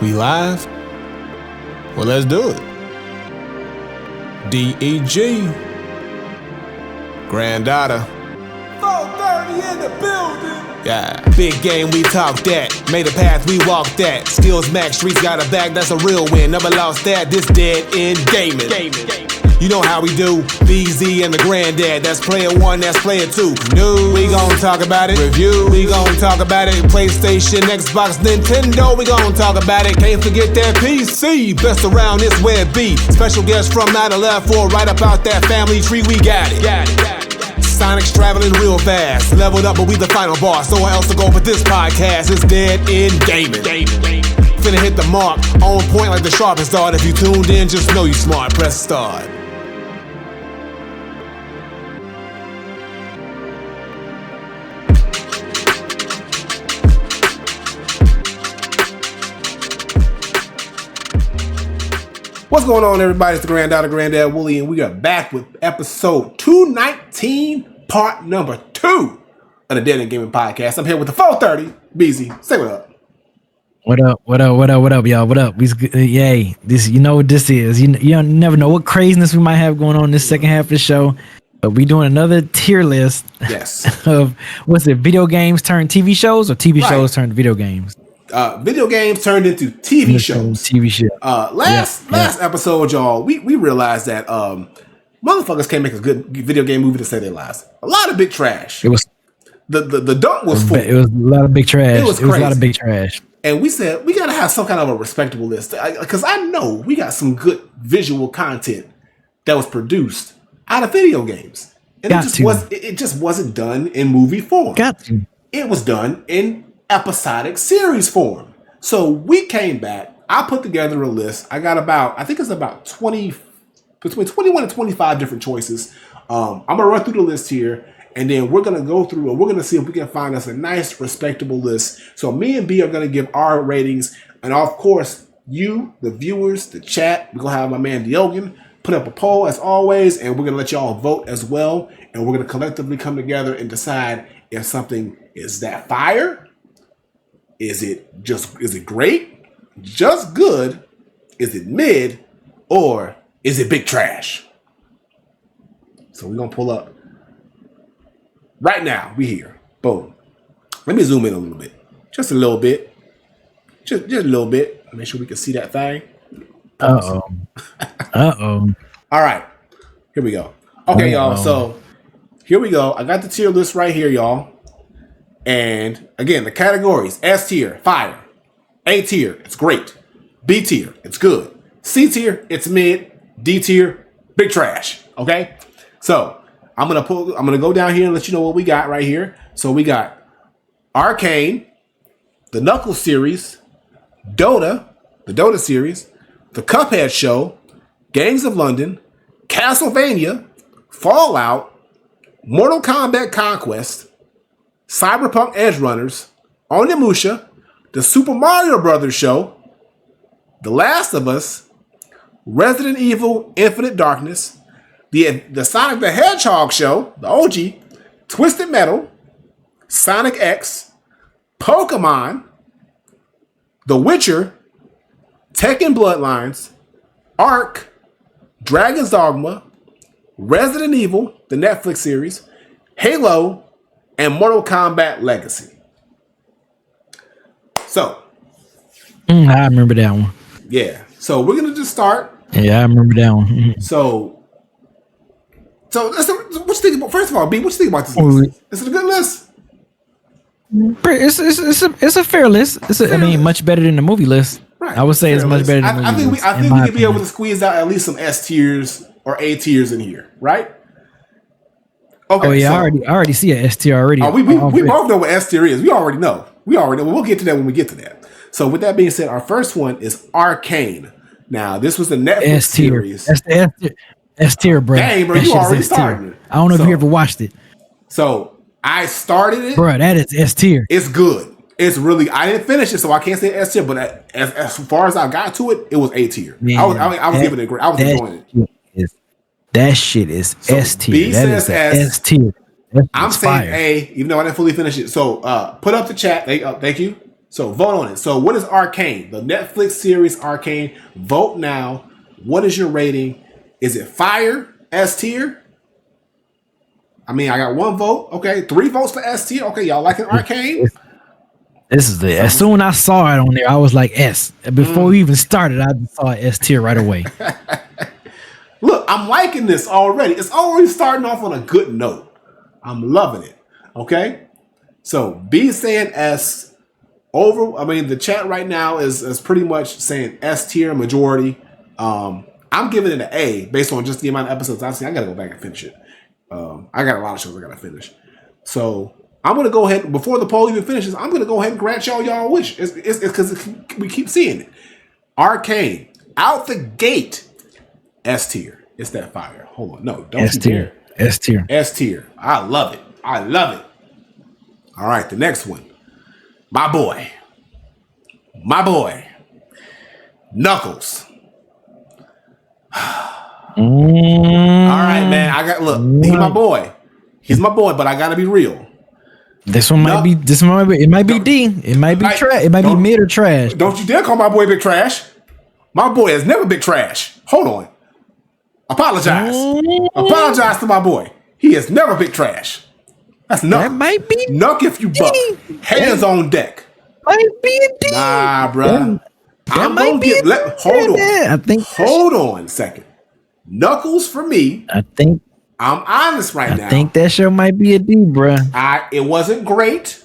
We live? Well, let's do it. DEG. Granddaughter. 430 in the building. Yeah. Big game, we talk that. Made a path, we walk that. Skills max, streets got a bag, that's a real win. Never lost that, this dead end gaming. You know how we do. BZ and the granddad. That's player one, that's player two. New, we gon' talk about it. Review, we gon' talk about it. PlayStation, Xbox, Nintendo, we gon' talk about it. Can't forget that PC. Best around this web B. Special guest from 9/11 right up out that family tree. We got it. Sonic's traveling real fast. Leveled up, but we the final boss. Nowhere else to go but this podcast. It's dead end gaming. Finna hit the mark. On point like the sharpest dart. If you tuned in, just know you smart. Press start. What's going on, everybody? It's the Granddad Wooly, and we are back with episode 219, part number 2 of the Dead End Gaming Podcast. I'm here with the 430, BZ. Say what up. What up, y'all? What up? Yay. This, you know what this is. You never know what craziness we might have going on this second half of the show. But we doing another tier list. Yes. Of, what's it, video games turned TV shows or TV shows turned video games? Video games turned into TV shows. TV show. Last episode, y'all, we realized that motherfuckers can't make a good video game movie to save their lives. A lot of big trash. It was the dump was full. It was a lot of big trash. It was a lot of big trash. And we said we gotta have some kind of a respectable list because I know we got some good visual content that was produced out of video games, and it just wasn't done in movie form. It was done in episodic series form. So we came back. I put together a list. I got I think it's about 20, between 21 and 25 different choices. I'm gonna run through the list here, and then we're gonna go through and we're gonna see if we can find us a nice, respectable list. So me and B are gonna give our ratings, and of course, you, the viewers, the chat, we're gonna have my man Diogen put up a poll as always, and we're gonna let y'all vote as well, and we're gonna collectively come together and decide if something is that fire. Is it great? Just good? Is it mid? Or is it big trash? So we're going to pull up. Right now, we here. Boom. Let me zoom in a little bit. Just a little bit. Just a little bit. Make sure we can see that thing. Uh-oh. All right. Here we go. Okay, y'all. So here we go. I got the tier list right here, y'all. And again, the categories: S tier, fire; A tier, it's great; B tier, it's good; C tier, it's mid; D tier, big trash. Okay, so I'm gonna go down here and let you know what we got right here. So we got Arcane, the Knuckles series, Dota, the Dota series, the Cuphead show, Gangs of London, Castlevania, Fallout, Mortal Kombat Conquest, Cyberpunk Edgerunners, Onimusha, the Super Mario Brothers show, The Last of Us, Resident Evil Infinite Darkness, the Sonic the Hedgehog show, the OG, Twisted Metal, Sonic X, Pokemon, The Witcher, Tekken Bloodlines, Ark, Dragon's Dogma, Resident Evil, the Netflix series, Halo, and Mortal Kombat Legacy. So, I remember that one. Yeah. So we're gonna just start. Yeah, I remember that one. So what you think about? First of all, B, what you think about this list? Is it a good list? It's a fair list. Much better than the movie list. Right. I would say it's much better than the movie list. I think we could be able to squeeze out at least some S tiers or A tiers in here, right? Okay, oh yeah, I already see an S tier already. We both know what S tier is. We already know. We'll get to that when we get to that. So with that being said, our first one is Arcane. Now this was the Netflix series. That's the S tier, bro. Dang, bro, you already started it. I don't know if you ever watched it. So I started it, bro. That is S tier. It's good. It's really. I didn't finish it, so I can't say S tier. But as far as I got to it, it was A tier. I was giving it a great. I was enjoying it. That shit is S tier. B says S tier. I'm saying A, even though I didn't fully finish it. So put up the chat. Thank you. So vote on it. So what is Arcane? The Netflix series Arcane. Vote now. What is your rating? Is it fire? S tier? I mean, I got 1 vote. Okay, 3 votes for S tier. Okay, y'all liking Arcane? This is the as soon as I saw it on there, I was like S. Before we even started, I saw S tier right away. Look, I'm liking this already. It's already starting off on a good note. I'm loving it. Okay, so B saying S. The chat right now is pretty much saying S tier majority. I'm giving it an A based on just the amount of episodes I've seen. I gotta go back and finish it. I got a lot of shows I gotta finish. So I'm gonna go ahead before the poll even finishes. I'm gonna go ahead and grant y'all wish. It's because we keep seeing it. Arcane out the gate. S tier. It's that fire. Hold on, no, don't S tier. S tier. S tier. I love it. I love it. All right, the next one. My boy, Knuckles. All right, man. He's my boy. He's my boy, but I gotta be real. This one might be. It might be D. It might be trash. It might be mid or trash. Don't you dare call my boy big trash. My boy is never big trash. Hold on. Apologize. Apologize to my boy. He is never big trash. That's Nuck. That might be Nuck if you buck. Hands on deck. Might be a D. Nah, bro. I'm gonna get. Hold on. Hold on a second. Knuckles for me. I'm honest right now. I think that show might be a D, bro. It wasn't great.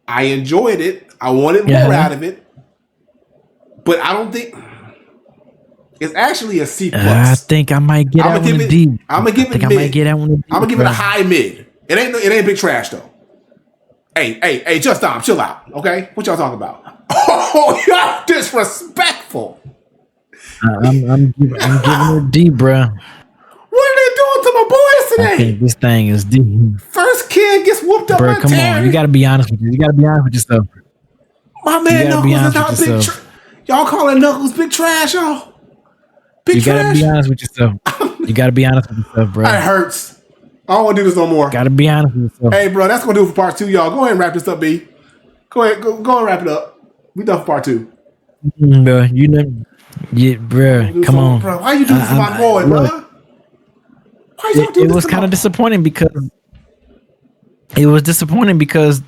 I enjoyed it. I wanted more out of it, but I don't think it's actually a C plus. I think I might get that one a D. I'm gonna give it mid. I might get that one a D. I'm gonna give it a high mid. It ain't big trash though. Hey, just Dom, chill out, okay? What y'all talking about? Oh, y'all disrespectful. I'm giving her a D, bro. What are they doing to my boys today? I think this thing is D. First kid gets whooped up. Bro, come on. You gotta be honest with you. You gotta be honest with yourself. My man Knuckles is not big. Y'all calling Knuckles big trash, y'all? You gotta be honest with yourself. You gotta be honest with yourself, bro. That hurts. I don't want to do this no more. Gotta be honest with yourself. Hey, bro, that's gonna do it for part 2, y'all. Go ahead and wrap this up, B. Go ahead, go and wrap it up. We done for part 2. Bro, you know, yeah, bro. Come on, bro. Why you doing this to my boy, bro? Why you doing this? It was kind of disappointing because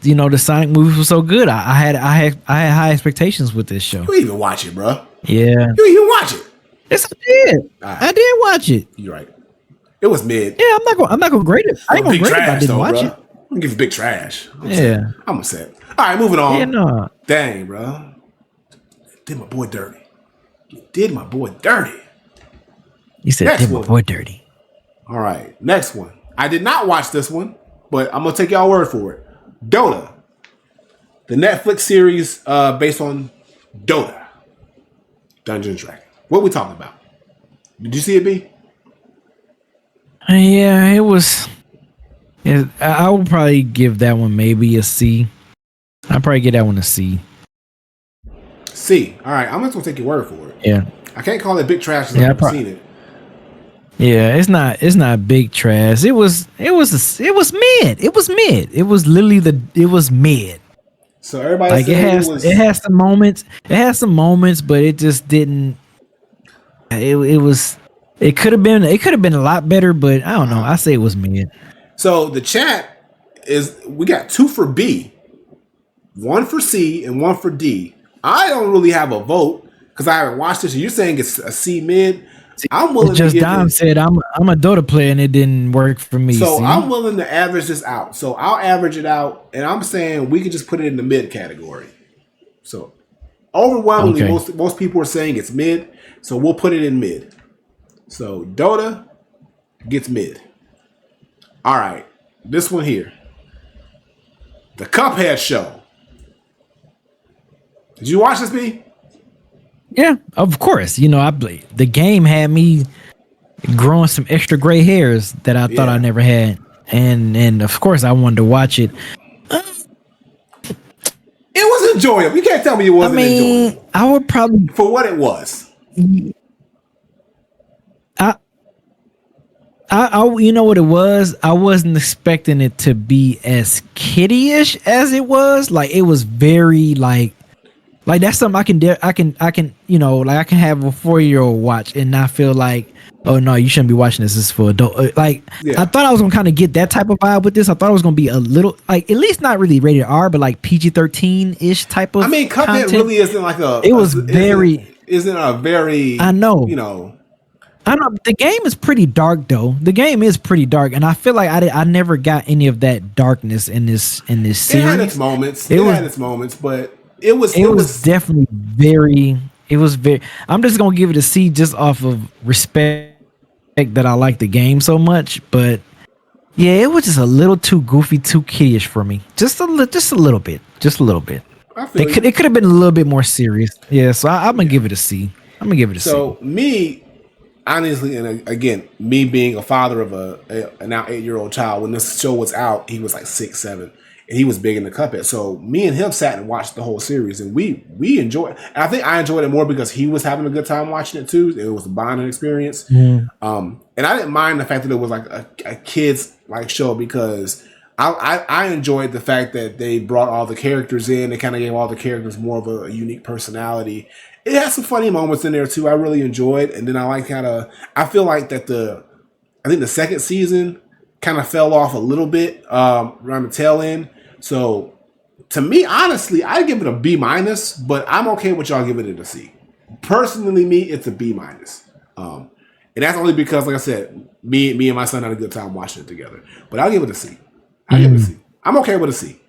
you know the Sonic movies were so good. I had high expectations with this show. You didn't even watch it, bro. Yeah, you didn't even watch it. Yes, I did. Right. I did watch it. You're right. It was mid. Yeah, I'm not gonna grade it. I ain't gonna grade it if I didn't watch it. I'm gonna give you big trash. I'm upset. All right, moving on. Yeah, no. Dang, bro. Did my boy dirty. You did my boy dirty. You said did my boy dirty. All right, next one. I did not watch this one, but I'm gonna take y'all word for it. Dota, the Netflix series based on Dota, Dungeons & Dragons. What we talking about? Did you see it, B? Yeah, it was. I would probably give that one maybe a C. I'd probably give that one a C. C. All right, I'm just gonna take your word for it. Yeah, I can't call it big trash because I've never seen it. Yeah, it's not big trash. It was mid. It was mid. It was literally it was mid. So everybody like it has some moments. It has some moments, but it just didn't. It could have been a lot better, but I don't know. I say it was mid. So the chat we got 2 for B, 1 for C, and 1 for D. I don't really have a vote because I haven't watched this. You're saying it's a C mid. I'm willing to Dom said I'm a Dota player and it didn't work for me. So I'm willing to average this out. So I'll average it out, and I'm saying we could just put it in the mid category. So overwhelmingly, most people are saying it's mid. So we'll put it in mid. So Dota gets mid. All right, this one here, the Cuphead show. Did you watch this, B? Yeah, of course. You know, the game had me growing some extra gray hairs that I thought I never had, and of course I wanted to watch it. It was enjoyable. You can't tell me it wasn't enjoyable. I would probably for what it was. I you know what it was? I wasn't expecting it to be as kiddie-ish as it was. Like it was very like Like that's something I can you know, like I can have a 4-year-old watch and not feel like, oh no, you shouldn't be watching this. This is for adult. Like I thought I was gonna kind of get that type of vibe with this. I thought it was gonna be a little like at least not really rated R, but like PG-13 ish type of. I mean, Cuphead content. really isn't like a. It was very. Isn't a very. I know. You know. I know the game is pretty dark though. The game is pretty dark, and I feel like I never got any of that darkness in this series. It had its moments. It had its moments, but it was definitely very. It was very. I'm just gonna give it a C just off of respect that I like the game so much, but yeah, it was just a little too goofy, too kiddish for me. Just a little bit. It could have been a little bit more serious. Yeah, so I'm gonna give it a C. I'm gonna give it a C. So me. Honestly, and again, me being a father of a now 8-year-old child, when this show was out, he was like 6, 7, and he was big into Cuphead. So me and him sat and watched the whole series, and we enjoyed it. And I think I enjoyed it more because he was having a good time watching it too. It was a bonding experience. And I didn't mind the fact that it was like a kids like show because I enjoyed the fact that they brought all the characters in. They kind of gave all the characters more of a unique personality. It has some funny moments in there too. I really enjoyed, and then I feel like that I think the second season kind of fell off a little bit around the tail end. So to me, honestly, I give it a B-, but I'm okay with y'all giving it a C. Personally, me, it's a B-. And that's only because, like I said, me and my son had a good time watching it together. But I'll give it a C. I'm okay with a C.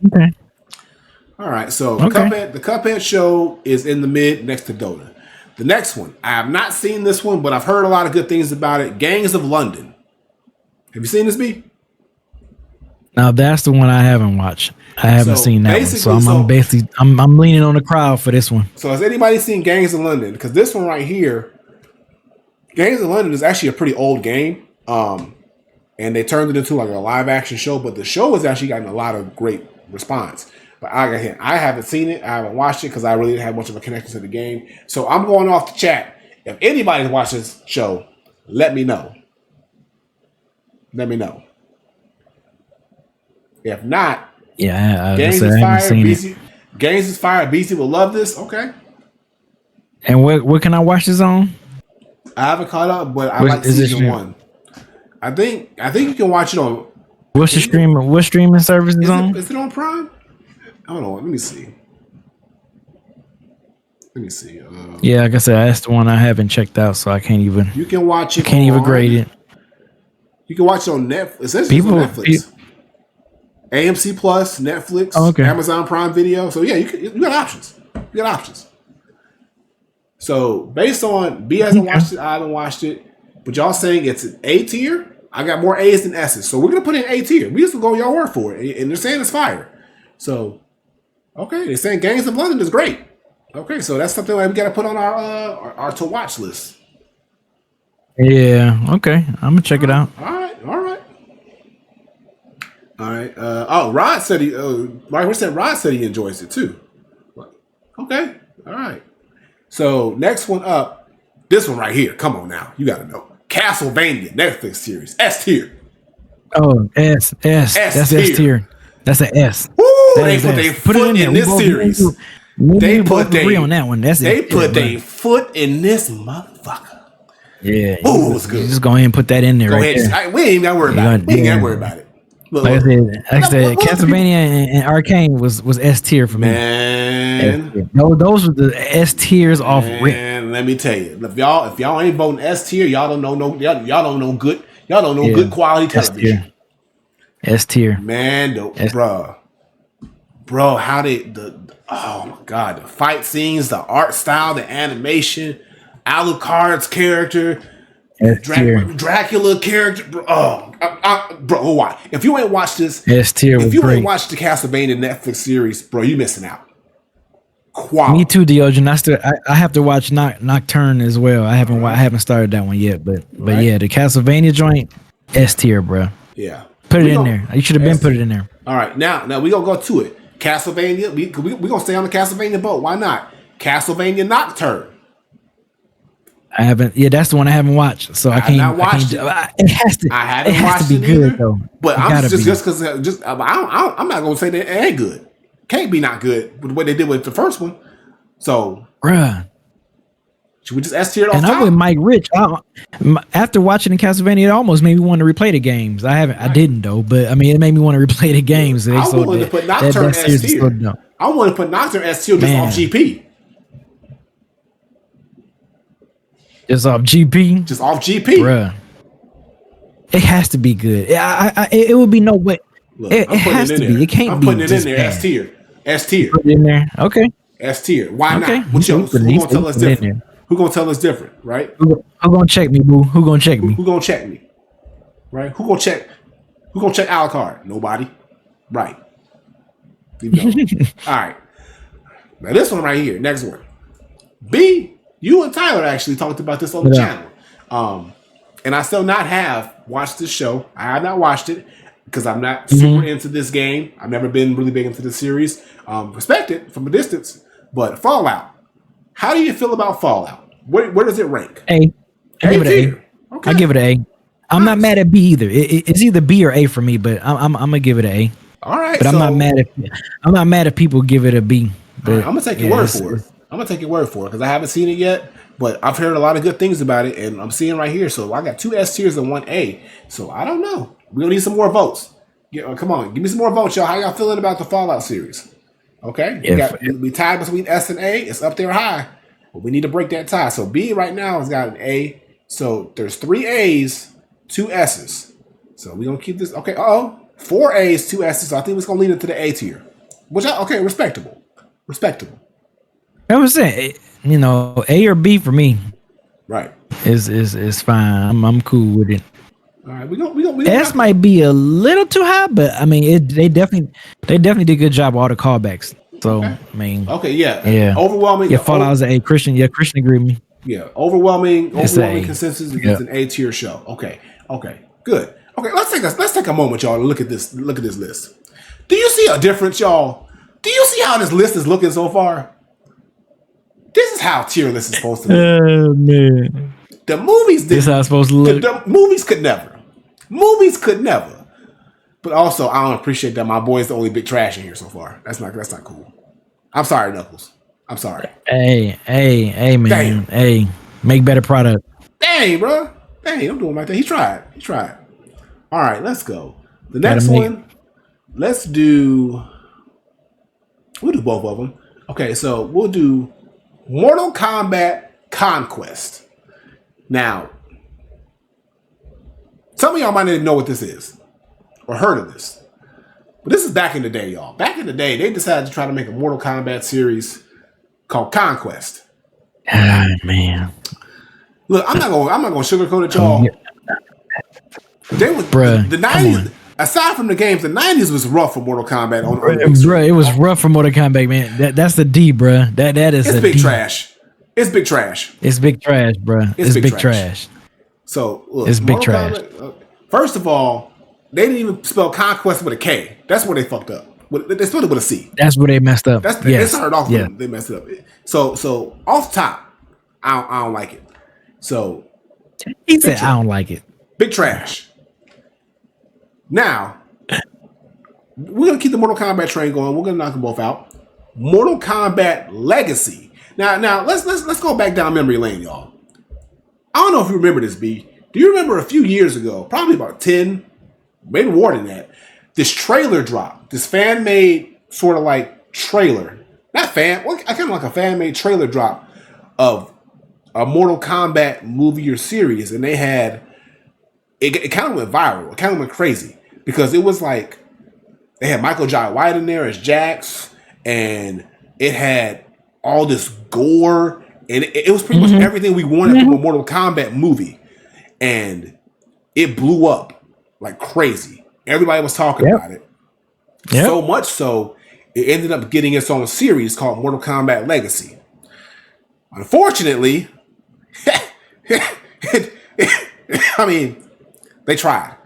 Okay. All right, so the Cuphead show is in the mid next to Dota. The next one, I have not seen this one, but I've heard a lot of good things about it. Gangs of London. Have you seen this, B? Now that's the one I haven't watched. I haven't seen that one, so I'm leaning on the crowd for this one. So has anybody seen Gangs of London? Because this one right here, Gangs of London is actually a pretty old game, and they turned it into like a live action show. But the show has actually gotten a lot of great response. But I haven't seen it. I haven't watched it because I really didn't have much of a connection to the game. So I'm going off the chat. If anybody's watched this show, let me know. Let me know. If not, Gangs is fire. Gangs is fire. BC will love this. Okay. And what can I watch this on? I haven't caught up, but I like season 1. I think you can watch it on. What's the streaming? What streaming service is on? Is it on Prime? I don't know. Let me see. Yeah, like I said, that's the one I haven't checked out, so I can't even. You can watch it. Can't even grade it. You can watch it on Netflix. It says it's on Netflix. AMC Plus, Netflix, Amazon Prime Video. So yeah, you got options. You got options. So based on B hasn't watched it, I haven't watched it, but y'all saying it's an A tier. I got more A's than S's, so we're gonna put in A tier. We just go y'all word for it, and they're saying it's fire. So. Okay, they're saying Gangs of London is great. Okay, so that's something that we got to put on our to watch list. Yeah. Okay, I'm gonna check it out. All right. Rod said Rod said he enjoys it too. Okay. All right. So next one up, this one right here. Come on now, you got to know Castlevania Netflix series S tier. Oh, S. That's S tier. That's an S. Woo! They put their foot in this series. They put their on that one. They put their foot in this motherfucker. Yeah. Oh, it was good. Just go ahead and put that in there. We ain't got to worry about it. We ain't got to worry about it. Look, like I said, Castlevania and Arcane was S tier for me. Man, those were the S tiers off rip. And let me tell you, if y'all ain't voting S tier, y'all don't know good good quality television. S tier. Man, bro, how oh my god, the fight scenes, the art style, the animation, Alucard's character, Dracula character, bro. Bro, why? If you ain't watched this, S tier. If you ain't watched the Castlevania Netflix series, bro, you missing out. Quality. Me too, Diogen. I have to watch Nocturne as well. I haven't started that one yet, but yeah, the Castlevania joint, S tier, bro. Yeah. Put it in there. You should have been put it in there. All right, now we gonna go to it. Castlevania. We gonna stay on the Castlevania boat. Why not? Castlevania Nocturne. I haven't. Yeah, that's the one I haven't watched. So I can't. Not watched it has to. I haven't. It has to be good either, though. But I'm just because I'm not gonna say that it ain't good. Can't be not good with what they did with the first one. So, bruh. should we just S tier it off And top? I'm with Mike Rich. After watching the Castlevania, it almost made me want to replay the games. I didn't though, but I mean, it made me want to replay the games. I'm willing to put Nocturne S tier. I want to put Nocturne S tier just off GP. Just off GP. Just off GP, bruh. It has to be good. It would be no way. Look, it has to be. It can't be. I'm putting it in there. S tier. S tier. Put it in there. Okay. S tier. Why not? What's yours? Who gonna tell us different? Who gonna tell us different? Right? Who gonna check me, boo? Who gonna check me? Who gonna check me? Right? Who gonna check? Who gonna check Alucard? Nobody. Right. All right. Now this one right here. Next one. B. You and Tyler actually talked about this on the channel. And I still not have watched this show. I have not watched it because I'm not super into this game. I've never been really big into the series. Respect it from a distance. But Fallout. How do you feel about Fallout? Where does it rank? A. I give it an A. Okay. I give it an A. I'm not mad at B either. It's either B or A for me, but I'm gonna give it an A. All right. But I'm not mad at people give it a B. But I'm gonna take your word for it. I'm gonna take your word for it because I haven't seen it yet, but I've heard a lot of good things about it, and I'm seeing right here. So I got 2 S tiers and 1 A. So I don't know. We're gonna need some more votes. Come on, give me some more votes, y'all. How y'all feeling about the Fallout series? Okay, we tied between S and A. It's up there high, but we need to break that tie. So B right now has got an A. So there's 3 A's, 2 S's. So we're gonna keep this. Okay, 4 A's, 2 S's. So I think it's gonna lean into the A tier, which respectable. I was saying, A or B for me, right? Is fine. I'm cool with it. All right, we go. S might be a little too high, but I mean, they definitely did a good job with all the callbacks. So okay. I mean, yeah, overwhelming. Yeah, Fallout's an A. Christian agreed with me. Yeah, overwhelming consensus against an A tier show. Okay, good. Okay, let's take a moment, y'all, to look at this list. Do you see a difference, y'all? Do you see how this list is looking so far? This is how tier list is supposed to look. Oh man. The movies this is how it's supposed to look. The movies could never. But also, I don't appreciate that my boy's the only big trash in here so far. That's not cool. I'm sorry, Knuckles. I'm sorry. Hey, man. Damn. Hey, make better product. Dang, bro. Dang, don't do him like that. He tried. All right, let's go. The next one, we'll do both of them. Okay, so we'll do Mortal Kombat Conquest. Now, some of y'all might not even know what this is or heard of this. But this is back in the day, y'all. Back in the day, they decided to try to make a Mortal Kombat series called Conquest. Ah, man. Look, I'm not gonna sugarcoat it, y'all. They was the 90s. Aside from the games, the 90s was rough for Mortal Kombat. It was rough for Mortal Kombat, man. That's the D, bruh. That is it's big trash. It's big trash. It's big trash, bruh. It's big trash. So look, it's big trash. First of all, they didn't even spell Conquest with a K. That's where they fucked up. They spelled it with a C. That's where they messed up. They started off with they messed it up. So off top, I don't like it. So he said I don't like it. Big trash. Now we're gonna keep the Mortal Kombat train going. We're gonna knock them both out. Mortal Kombat Legacy. Now let's go back down memory lane, y'all. I don't know if you remember this, B. Do you remember a few years ago, probably about 10, maybe more than that, this trailer dropped, this fan-made sort of like trailer. Not fan, I kind of like a fan-made trailer drop of a Mortal Kombat movie or series, and they had, it kind of went viral, it kind of went crazy, because it was like, they had Michael Jai White in there as Jax, and it had all this gore, and it was pretty much everything we wanted from a Mortal Kombat movie. And it blew up like crazy. Everybody was talking about it. Yep. So much so, it ended up getting its own series called Mortal Kombat Legacy. Unfortunately, I mean, they tried.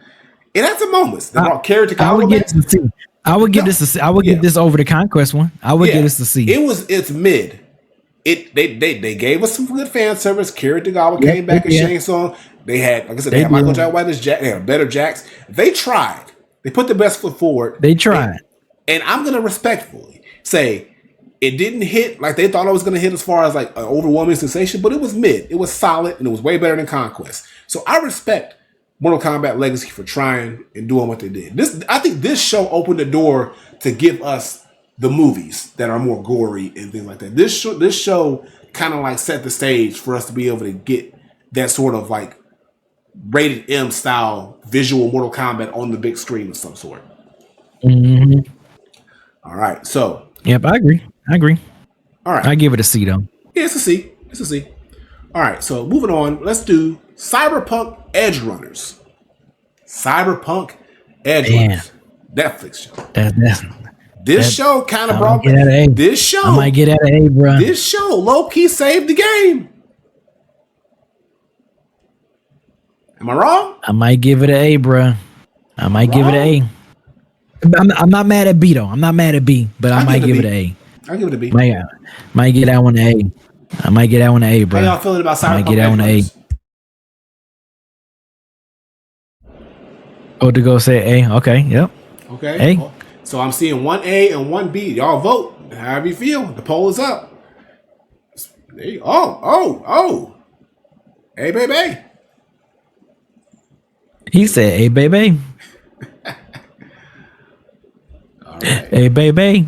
It had some moments. They brought Karate Kagawa. I would give this this over the Conquest one. I would give this to C. It's mid. They gave us some good fan service. Karate Kagawa came back as Shang Tsung. They had, like I said, they had Michael Jai White as Jax. They had a better Jax. They tried. They put the best foot forward. They tried. And I'm going to respectfully say, It didn't hit like they thought it was going to hit as far as like an overwhelming sensation, but it was mid. It was solid, and it was way better than Conquest. So I respect Mortal Kombat Legacy for trying and doing what they did. I think this show opened the door to give us the movies that are more gory and things like that. This show kind of like set the stage for us to be able to get that sort of like rated M style visual Mortal Kombat on the big screen of some sort. Mm-hmm. All right, so yep, I agree. All right, I give it a C though. Yeah, it's a C. It's a C. All right, so moving on, let's do Cyberpunk Edge Runners. Cyberpunk Edge Runners. Netflix show. This show kind of brought me. This show. I might get at an A, bro. This show low key saved the game. Am I wrong? I might give it an A, bro. I might give it an A. I'm not mad at B though. I'm not mad at B, but I might give it an A. I'll give it a B. Might get that one an A. I might get that one an A, bro. How y'all feeling about Cyberpunk? I might get that one an A. Oh, to go say A. Okay. Yep. Okay. A. So I'm seeing 1A and 1B. Y'all vote however you feel. The poll is up. There you go. Oh. Hey, baby. He said, "Hey, baby." All right. Hey, baby.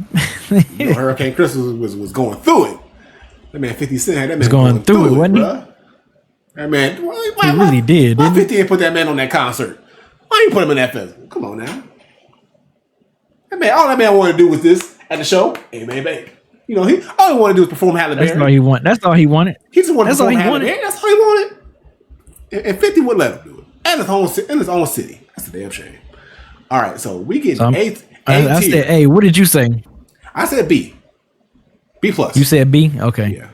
Hurricane Chris was going through it. That man 50 Cent had that man was going through it, wasn't he? Bruh. That man, he really did. Why 50 didn't put that man on that concert? Why you put him in that festival? Come on now. That man, all that man wanted to do was this at the show. Hey, baby. You know, all he wanted to do was perform Halle Berry. That's all he wanted. That's all he wanted. He just wanted to perform Halle Berry. That's all he wanted. And 50 wouldn't let him do it. In his own city. That's a damn shame. All right, so we get A. I said A. What did you say? I said B. B plus. You said B? Okay. Yeah.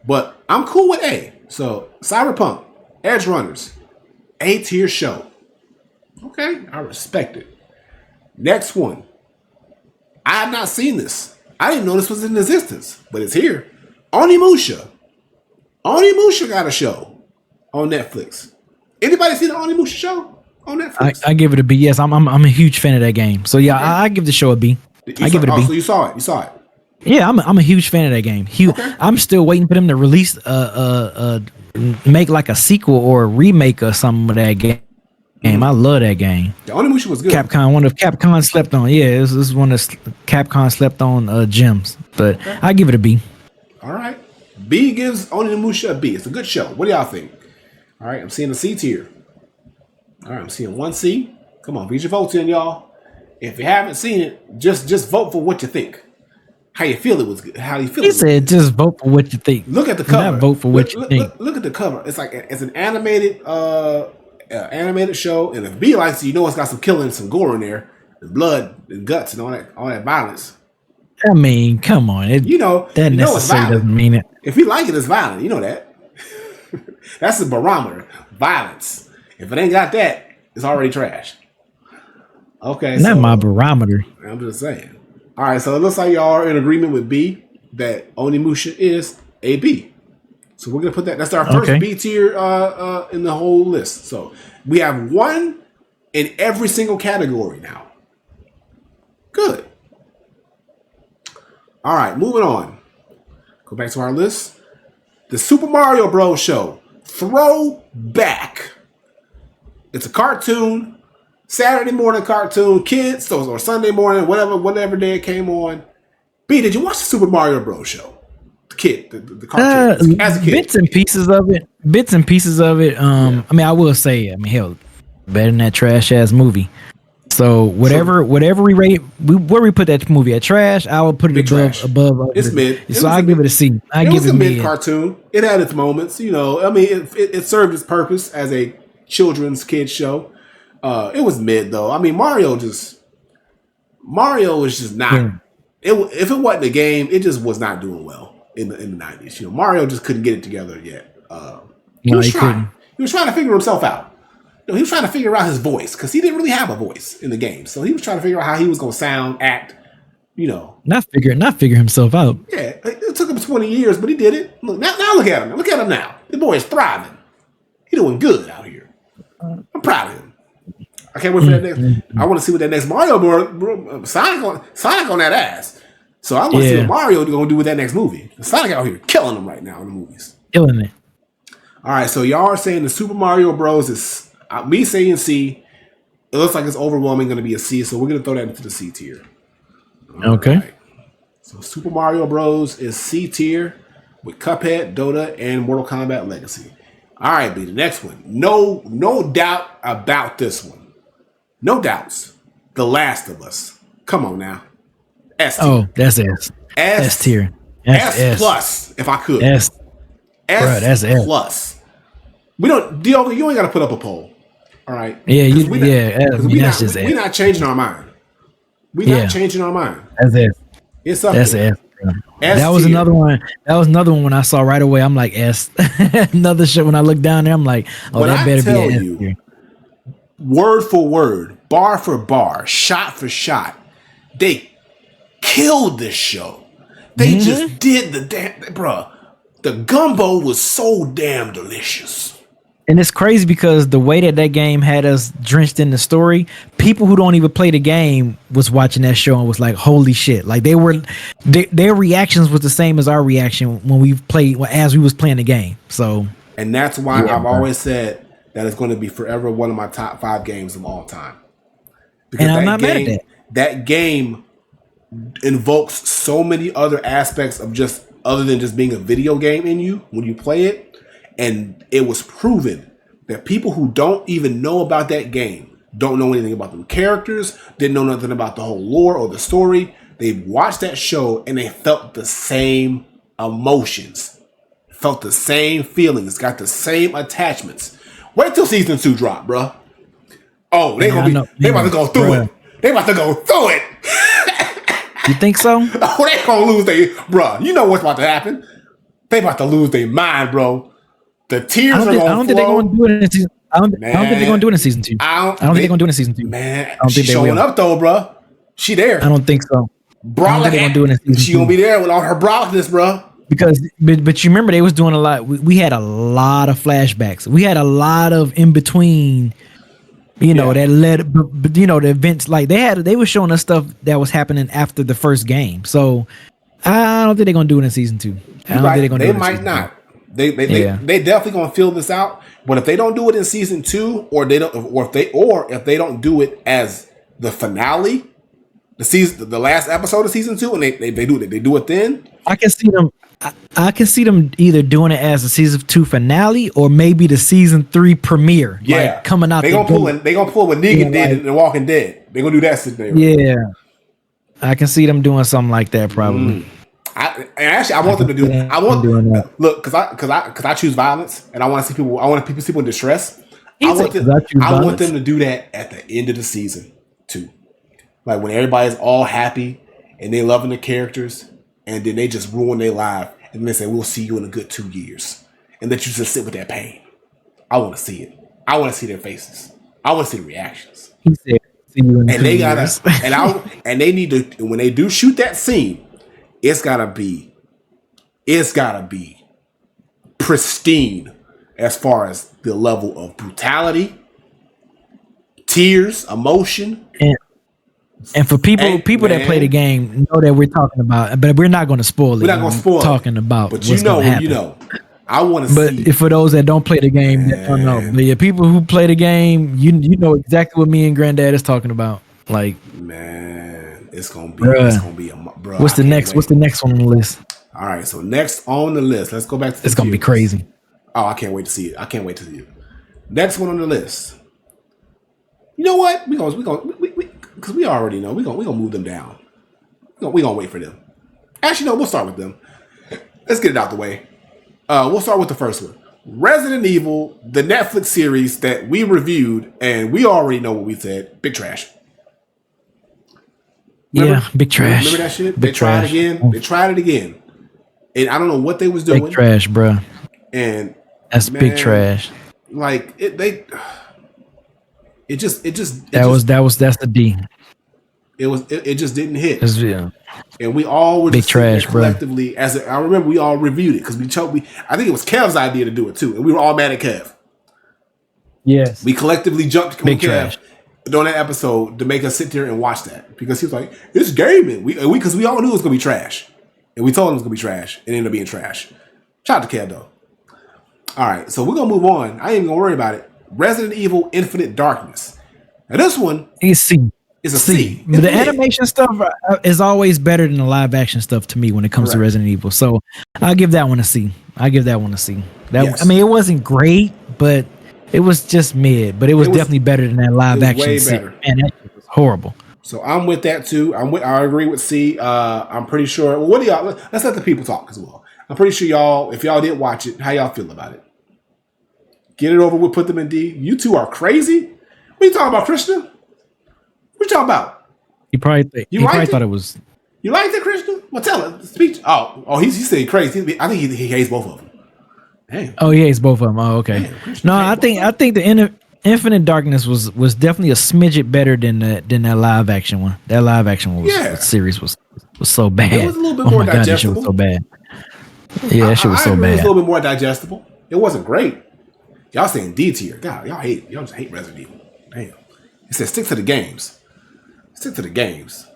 But I'm cool with A. So Cyberpunk, Edge Runners, A tier show. Okay, I respect it. Next one. I have not seen this. I didn't know this was in existence, but it's here. Onimusha. Onimusha got a show on Netflix. Anybody seen the Onimusha show on Netflix? I give it a B. Yes, I'm a huge fan of that game. So yeah, I give the show a B. I give it a B. So you saw it. You saw it. Yeah, I'm a huge fan of that game. Okay. I'm still waiting for them to release make like a sequel or a remake of some of that game. I love that game. The Onimusha was good. One of Capcom slept on. Yeah, this is one of Capcom slept on gems. But okay. I give it a B. All right. B gives Onimusha a B. It's a good show. What do y'all think? All right, I'm seeing a C tier. All right, I'm seeing 1C. Come on, beat your votes in, y'all. If you haven't seen it, just vote for what you think. How you feel it was good. How you feel? He said, "Just vote for what you think." Look at the cover. Not vote for what you think. Look at the cover. It's like it's an animated show, and if B likes it, you know it's got some killing, some gore in there, and blood and guts and all that violence. I mean, come on, that necessarily doesn't mean it. If you like it, it's violent. You know that. That's the barometer. Violence. If it ain't got that, it's already trash. Okay, not my barometer. I'm just saying. All right, so it looks like y'all are in agreement with B that Onimusha is a B. So we're gonna put that. That's our first B tier in the whole list. So we have one in every single category now. Good. All right, moving on. Go back to our list. The Super Mario Bros. Show. Throwback. It's a cartoon. Saturday morning cartoon, kids, or Sunday morning, whatever day it came on. B, did you watch the Super Mario Bros. Show? The cartoon. As a kid. Bits and pieces of it. I mean, I will say, hell, better than that trash ass movie. So whatever we rate, where we put that movie at trash, I would put it above. It's mid. So I give it a C. It was a mid cartoon. It had its moments, I mean, it served its purpose as a children's kids show. It was mid though. I mean, Mario was just not. Yeah. If it wasn't a game, it just was not doing well in the 90s. Mario just couldn't get it together yet. He was trying. He was trying to figure himself out. He was trying to figure out his voice because he didn't really have a voice in the game. So he was trying to figure out how he was going to sound, act. Not figure himself out. Yeah, it took him 20 years, but he did it. Look now look at him. Look at him now. The boy is thriving. He's doing good out here. I'm proud of him. I can't wait for that next. I want to see what that next Mario Sonic on that ass. So I want to see what Mario going to do with that next movie. Sonic out here killing them right now in the movies. Killing it. All right, so y'all are saying the Super Mario Bros. Is me saying C. It looks like it's overwhelming going to be a C, so we're going to throw that into the C tier. Okay. Right. So Super Mario Bros. Is C tier with Cuphead, Dota, and Mortal Kombat Legacy. All right, B, the next one. No doubt about this one. No doubts. The Last of Us. Come on now. S tier. Oh, that's S. S tier. S plus, if I could. S. S that's S plus. We don't, Diogo, you ain't got to put up a poll. All right. Yeah, we're not changing our mind. We're not changing our mind. That's S. It's up that's there. S. That was another one. That was another one when I saw right away. I'm like S. Another shit when I look down there, I'm like, oh, when that better be an S you, tier. Word for word, bar for bar, shot for shot, they killed this show. They just did the damn, bruh. The gumbo was so damn delicious. And it's crazy because the way that game had us drenched in the story, people who don't even play the game was watching that show and was like, holy shit. Like their reactions was the same as our reaction when we played, as we was playing the game. So, and that's why I've always said that it's going to be forever one of my top 5 games of all time. Because and I'm not mad at that. That game invokes so many other aspects of just other than just being a video game in you when you play it. And it was proven that people who don't even know about that game, don't know anything about them characters, didn't know nothing about the whole lore or the story, they watched that show and they felt the same emotions, felt the same feelings, got the same attachments. Wait till season 2 drop, bro. Oh, they about to go through it. They about to go through it. You think so? Oh, they gonna lose bro. You know what's about to happen. They about to lose their mind, bro. The tears are going to flow. I don't think they're going to do it in season. I don't think they're going to do it in season 2. I don't think they're going to do it in season 2. Man, I don't think she's showing up though, bro. She there. I don't think so. Brolic, I don't think they're going to do it in season 2. She going to be there with all her brolicness, bro. Because, but you remember they was doing a lot. We had a lot of flashbacks. We had a lot of in between. That led, the events like they were showing us stuff that was happening after the first game. So I don't think they're going to do it in season 2. I don't think they're going to do it in might season not. 2. They definitely gonna fill this out. But if they don't do it in season 2, or if they don't do it as the finale, the last episode of season 2, and they do it then, I can see them. I can see them either doing it as the season 2 finale or maybe the season 3 premiere. Yeah, like coming out. They gonna pull what Negan did in The Walking Dead. They gonna do that scenario. Yeah, I can see them doing something like that probably. I want them to do it. I want look because I choose violence and I want to see people. I want to see people in distress. I want them to do that at the end of the season too, like when everybody's all happy and they loving the characters, and then they just ruin their life, and then they say we'll see you in a good 2 years, and that you just sit with that pain. I want to see it. I want to see their faces. I want to see the reactions. He said, "See you in and they gotta and they need to when they do shoot that scene. It's gotta be pristine as far as the level of brutality, tears, emotion, and for people that play the game know that we're talking about, but we're not going to spoil it. We're not going to spoil talking about, but you know. I want to see. But for those that don't play the game, that don't know. But yeah, people who play the game, you know exactly what me and Granddad is talking about. Like, man, it's gonna be a bro. What's the next? Wait. What's the next one on the list? All right, so next on the list, let's go back to. It's gonna be crazy. Oh, I can't wait to see it. I can't wait to see it. Next one on the list. You know what? We because we already know we gonna move them down. We gonna wait for them. Actually, no, we'll start with them. Let's get it out the way. We'll start with the first one. Resident Evil, the Netflix series that we reviewed, and we already know what we said. Big trash. Remember? Yeah, big trash. Remember that shit? They tried again. They tried it again. And I don't know what they was doing. Big trash, bro. And that's big trash. Like that's the D. It just didn't hit. Yeah. And we all were big trash, collectively. I remember we all reviewed it because I think it was Kev's idea to do it too, and we were all mad at Kev. Yes, we collectively jumped big Kev, trash. during that episode to make us sit there and watch that because he was like, "It's gaming." Because we all knew it was gonna be trash, and we told him it was gonna be trash. It ended up being trash. Shout out to Kev though. All right, so we're gonna move on. I ain't even gonna worry about it. Resident Evil: Infinite Darkness. Now this one is C. It's a C. But the animation stuff is always better than the live action stuff to me when it comes to Resident Evil. So I'll give that one a C. Yes. I mean, it wasn't great, but it was just mid. But it was definitely better than that live action. Way better. And that was horrible. So I'm with that too. I agree with C. I'm pretty sure. Well, what do y'all? Let's let the people talk as well. I'm pretty sure y'all, if y'all didn't watch it, how y'all feel about it? Get it over with. Put them in D. You two are crazy. What are you talking about, Krishna? What you talking about? He probably thought it was. You liked it, Krishna? Well, tell it. Speech. Oh, he said crazy. I think he hates both of them. Damn. Oh, he hates both of them. Oh, okay. Damn, no, I think the Infinite Darkness was definitely a smidget better than that live action one. That live action one series was so bad. It was a little bit more digestible. That shit was so bad. Yeah, that shit was so bad. It was a little bit more digestible. It wasn't great. Y'all saying D tier. God, y'all just hate Resident Evil. Damn. He said stick to the games. Stick to the games.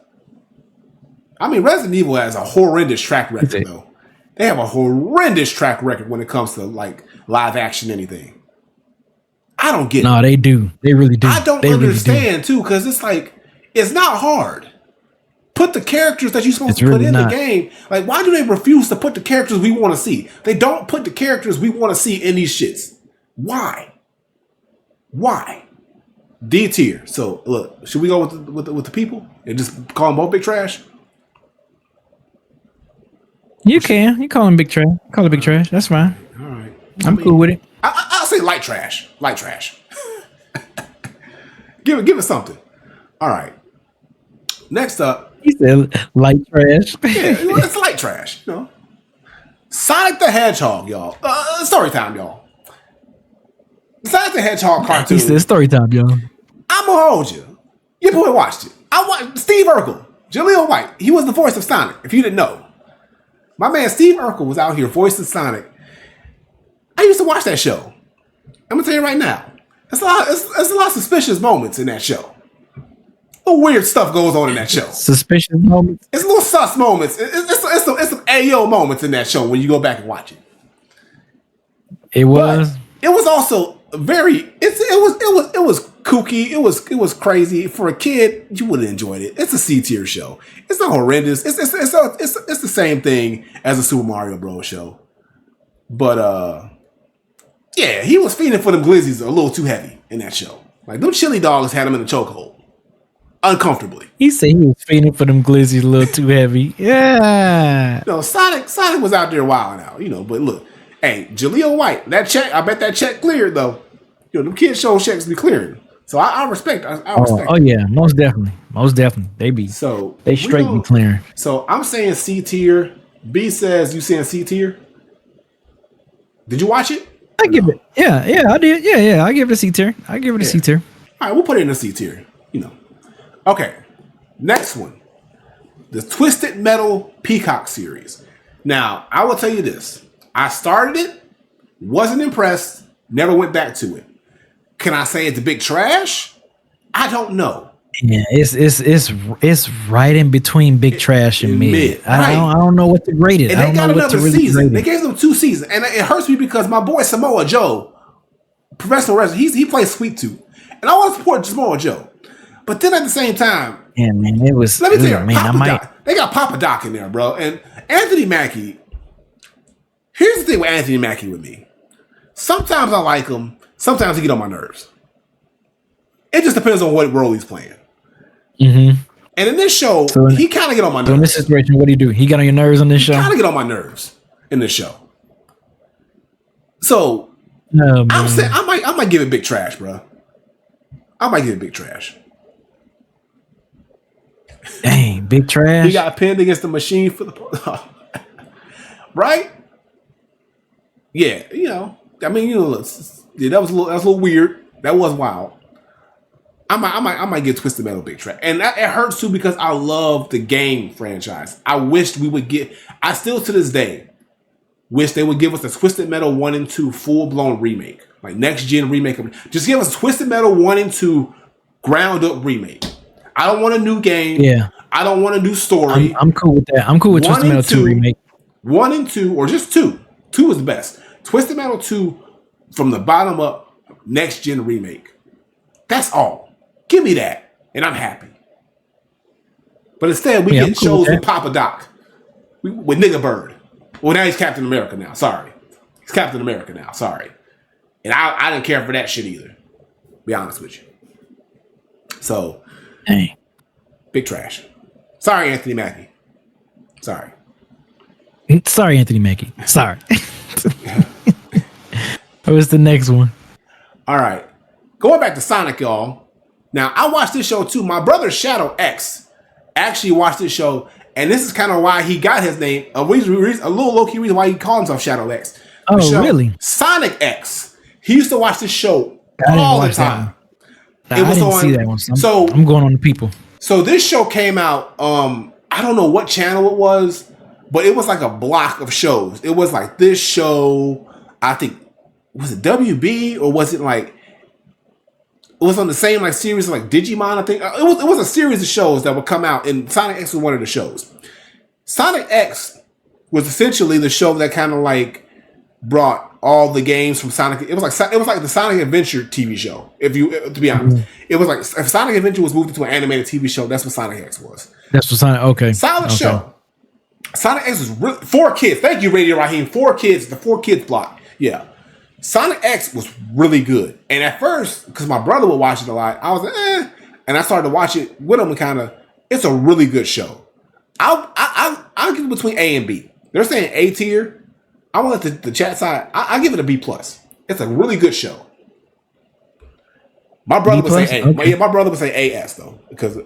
I mean, Resident Evil has a horrendous track record, though. They have a horrendous track record when it comes to like live action anything. I don't get it. No, they do. They really do. I don't understand too, because it's like it's not hard. Put the characters that you're supposed to put in the game. Like, why do they refuse to put the characters we want to see? They don't put the characters we want to see in these shits. Why? D tier. So look, should we go with the people and just call them both big trash? You can. You call them big trash. Call it big trash. That's fine. All right. I'm cool with it. I'll say light trash. Light trash. give it something. All right. Next up. He said light trash. Yeah, it's light trash. You know. Sonic the Hedgehog, y'all. Story time, y'all. Sonic the Hedgehog cartoon. He said story time, y'all. I'm gonna hold you. You boy watched it. I watched Steve Urkel, Jaleel White. He was the voice of Sonic. If you didn't know, my man Steve Urkel was out here voicing Sonic. I used to watch that show. I'm gonna tell you right now, there's a lot of suspicious moments in that show. Little weird stuff goes on in that show. Suspicious moments. It's little sus moments. It's some Ayo moments in that show when you go back and watch it. It was. But it was also very. It was kooky. It was crazy for a kid. You would have enjoyed it. It's a C tier show. It's not horrendous. It's the same thing as a Super Mario Bros. Show. But yeah, he was feeding for them glizzies a little too heavy in that show. Like them chili dogs had him in a chokehold. Uncomfortably. He said he was feeding for them glizzies a little too heavy. Yeah. No, Sonic was out there wilding out, you know, but look, hey, Jaleel White, that check, I bet that check cleared though. You know, them kids show checks be clearing. So I respect. Oh yeah, most definitely. They straight be clearing. So I'm saying C tier. B says you saying C tier. Did you watch it? I give it. Yeah, I did. Yeah. I give it a C tier. I give it a C tier. All right, we'll put it in a C tier. You know. Okay. Next one. The Twisted Metal Peacock series. Now, I will tell you this. I started it, wasn't impressed, never went back to it. Can I say it's big trash? I don't know. Yeah, it's right in between big trash and mid. I don't know what to grade it. And they got another season. They gave them 2 seasons, and it hurts me because my boy Samoa Joe, professional wrestler, he plays Sweet Tooth, and I want to support Samoa Joe. But then at the same time, yeah, man, it was. Let me tell you, man, they got Papa Doc in there, bro, and Anthony Mackie. Here's the thing with Anthony Mackie with me. Sometimes I like him. Sometimes he get on my nerves. It just depends on what role he's playing. Mm-hmm. And in this show, he kind of get on my nerves. So in this situation, what do? He got on your nerves on this show? He kind of get on my nerves in this show. So I'm saying I might give it big trash, bro. I might give it big trash. Dang, big trash. He got pinned against the machine for the right. Yeah, you know. I mean, you know, that was a little weird. That was wild. I might get Twisted Metal big trash, and it hurts too because I love the game franchise. I wished we would get. I still to this day wish they would give us a Twisted Metal 1 and 2 full blown remake, like next gen remake. Just give us Twisted Metal 1 and 2 ground up remake. I don't want a new game. Yeah. I don't want a new story. I'm cool with that. I'm cool with Twisted Metal 2 remake. 1 and 2, or just 2. 2 is the best. Twisted Metal 2 from the bottom up, next gen remake. That's all. Give me that, and I'm happy. But instead, we get shows with Papa Doc, with Nigga Bird. Well, now he's Captain America now. Sorry. He's Captain America now. Sorry. And I didn't care for that shit either. Be honest with you. So, hey, big trash. Sorry, Anthony Mackie. Sorry. Sorry, Anthony Mackie. Sorry. What's the next one? All right. Going back to Sonic, y'all. Now, I watched this show too. My brother Shadow X actually watched this show, and this is kind of why he got his name. A little low-key reason why he called himself Shadow X. Oh, really? Sonic X. He used to watch this show all the time. I didn't see that one. So I'm going on the people. So this show came out. I don't know what channel it was, but it was like a block of shows. It was like this show. I think, was it WB or was it like? It was on the same like series of like Digimon. I think it was a series of shows that would come out, and Sonic X was one of the shows. Sonic X was essentially the show that kind of like brought all the games from Sonic. It was like the Sonic Adventure TV show. To be honest, it was like if Sonic Adventure was moved into an animated TV show, that's what Sonic X was. That's what Sonic. Okay, solid show. Sonic X was really, 4 kids. Thank you, Radio Raheem. 4 kids. The 4 kids block. Yeah, Sonic X was really good. And at first, because my brother would watch it a lot, I was like, eh. And I started to watch it with him, and it's a really good show. I'll give it between A and B. They're saying A tier. I want the chat side. I give it a B plus. It's a really good show. My brother would say A. Okay. My brother would say AS though, because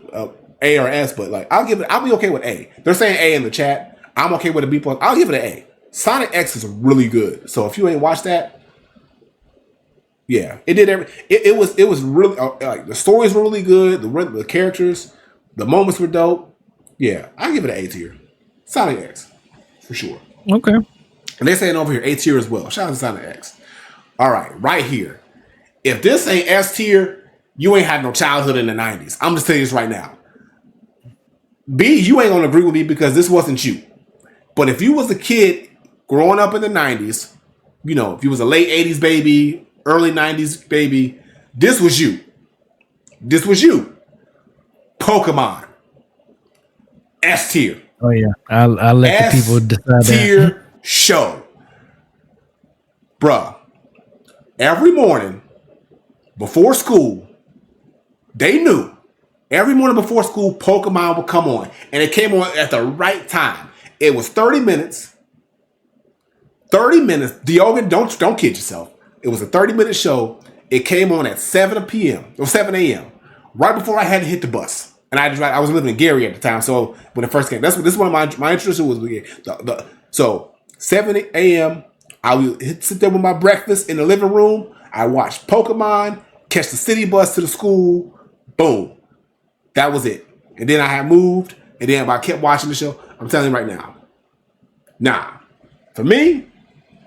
A or S. But like, I'll be okay with A. They're saying A in the chat. I'm okay with a B plus. I'll give it an A. Sonic X is really good. So if you ain't watched that, yeah, it did it was really like the stories were really good. The characters, the moments were dope. Yeah, I give it an A tier. Sonic X for sure. Okay. And they're saying over here, A tier as well. Shout out to Sonic X. All right here. If this ain't S tier, you ain't had no childhood in the 90s. I'm just telling you this right now. B, you ain't gonna agree with me because this wasn't you. But if you was a kid growing up in the 90s, you know, if you was a late 80s baby, early 90s baby, this was you. This was you. Pokemon. S tier. Oh yeah. I'll let the people decide S tier show. Bruh. Every morning before school, they knew every morning before school, Pokemon would come on. And it came on at the right time. It was 30 minutes. 30 minutes. Diogen, don't kid yourself. It was a 30-minute show. It came on at 7 p.m. or 7 a.m. right before I had to hit the bus. And I was living in Gary at the time, so when it first came, this is one of my interest was so 7 a.m. I would sit there with my breakfast in the living room. I watched Pokemon, catch the city bus to the school. Boom, that was it. And then I had moved, and then I kept watching the show. I'm telling you right now, nah, for me,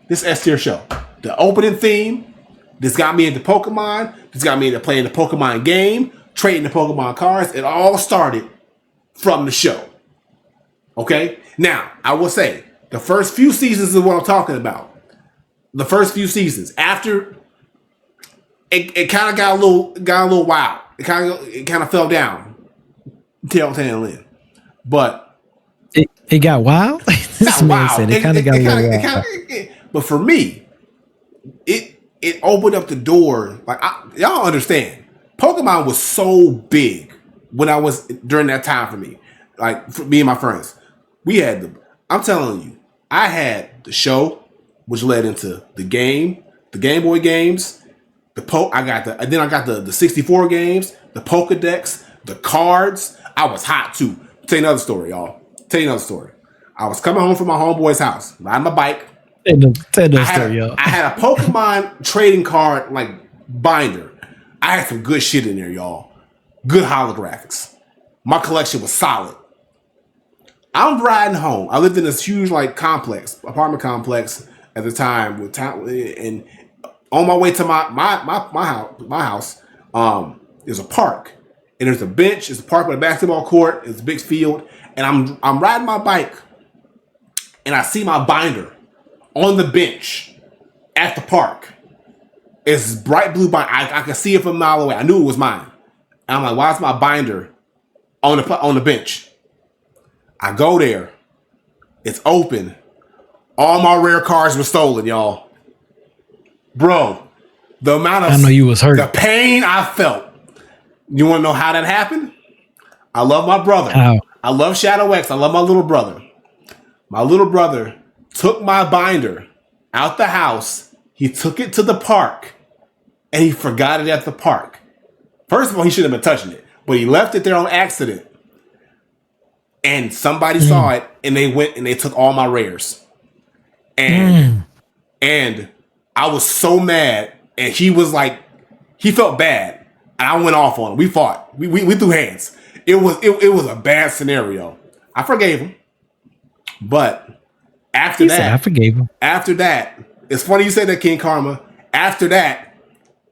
this S tier show. The opening theme, this got me into Pokemon. This got me into playing the Pokemon game, trading the Pokemon cards. It all started from the show. Okay? Now, I will say, the first few seasons is what I'm talking about. The first few seasons. After, it kind of got a little wild. It kind of fell down. Tail end. But it got wild? This man said it kind of got a little wild. But for me, it opened up the door. Like y'all understand, Pokemon was so big when I was during that time for me. Like for me and my friends, we had I'm telling you, I had the show, which led into the Game Boy games. I got the 64 games, the Pokedex, the cards. I was hot too. Tell you another story, y'all. I was coming home from my homeboy's house, riding my bike. Tell the story, y'all. I had a Pokemon trading card like binder. I had some good shit in there, y'all. Good holographics. My collection was solid. I'm riding home. I lived in this huge apartment complex at the time and on my way to my house, there's a park. and there's a bench. It's a park with a basketball court. It's a big field, and I'm riding my bike, and I see my binder on the bench at the park. It's bright blue binder. I can see it from a mile away. I knew it was mine. And I'm like, why is my binder on the bench? I go there. It's open. All my rare cards were stolen, y'all. Bro, the amount of I know you was hurt. The pain I felt. You want to know how that happened? I love my brother. How? I love Shadow X. I love my little brother. My little brother took my binder out the house. He took it to the park, and he forgot it at the park. First of all, he shouldn't have been touching it, but he left it there on accident. And somebody saw it, and they went and they took all my rares. And I was so mad, and he was like, he felt bad, and I went off on him. We fought. We threw hands. It was a bad scenario. I forgave him, but after that, I forgave him. After that, it's funny you say that, King Karma. After that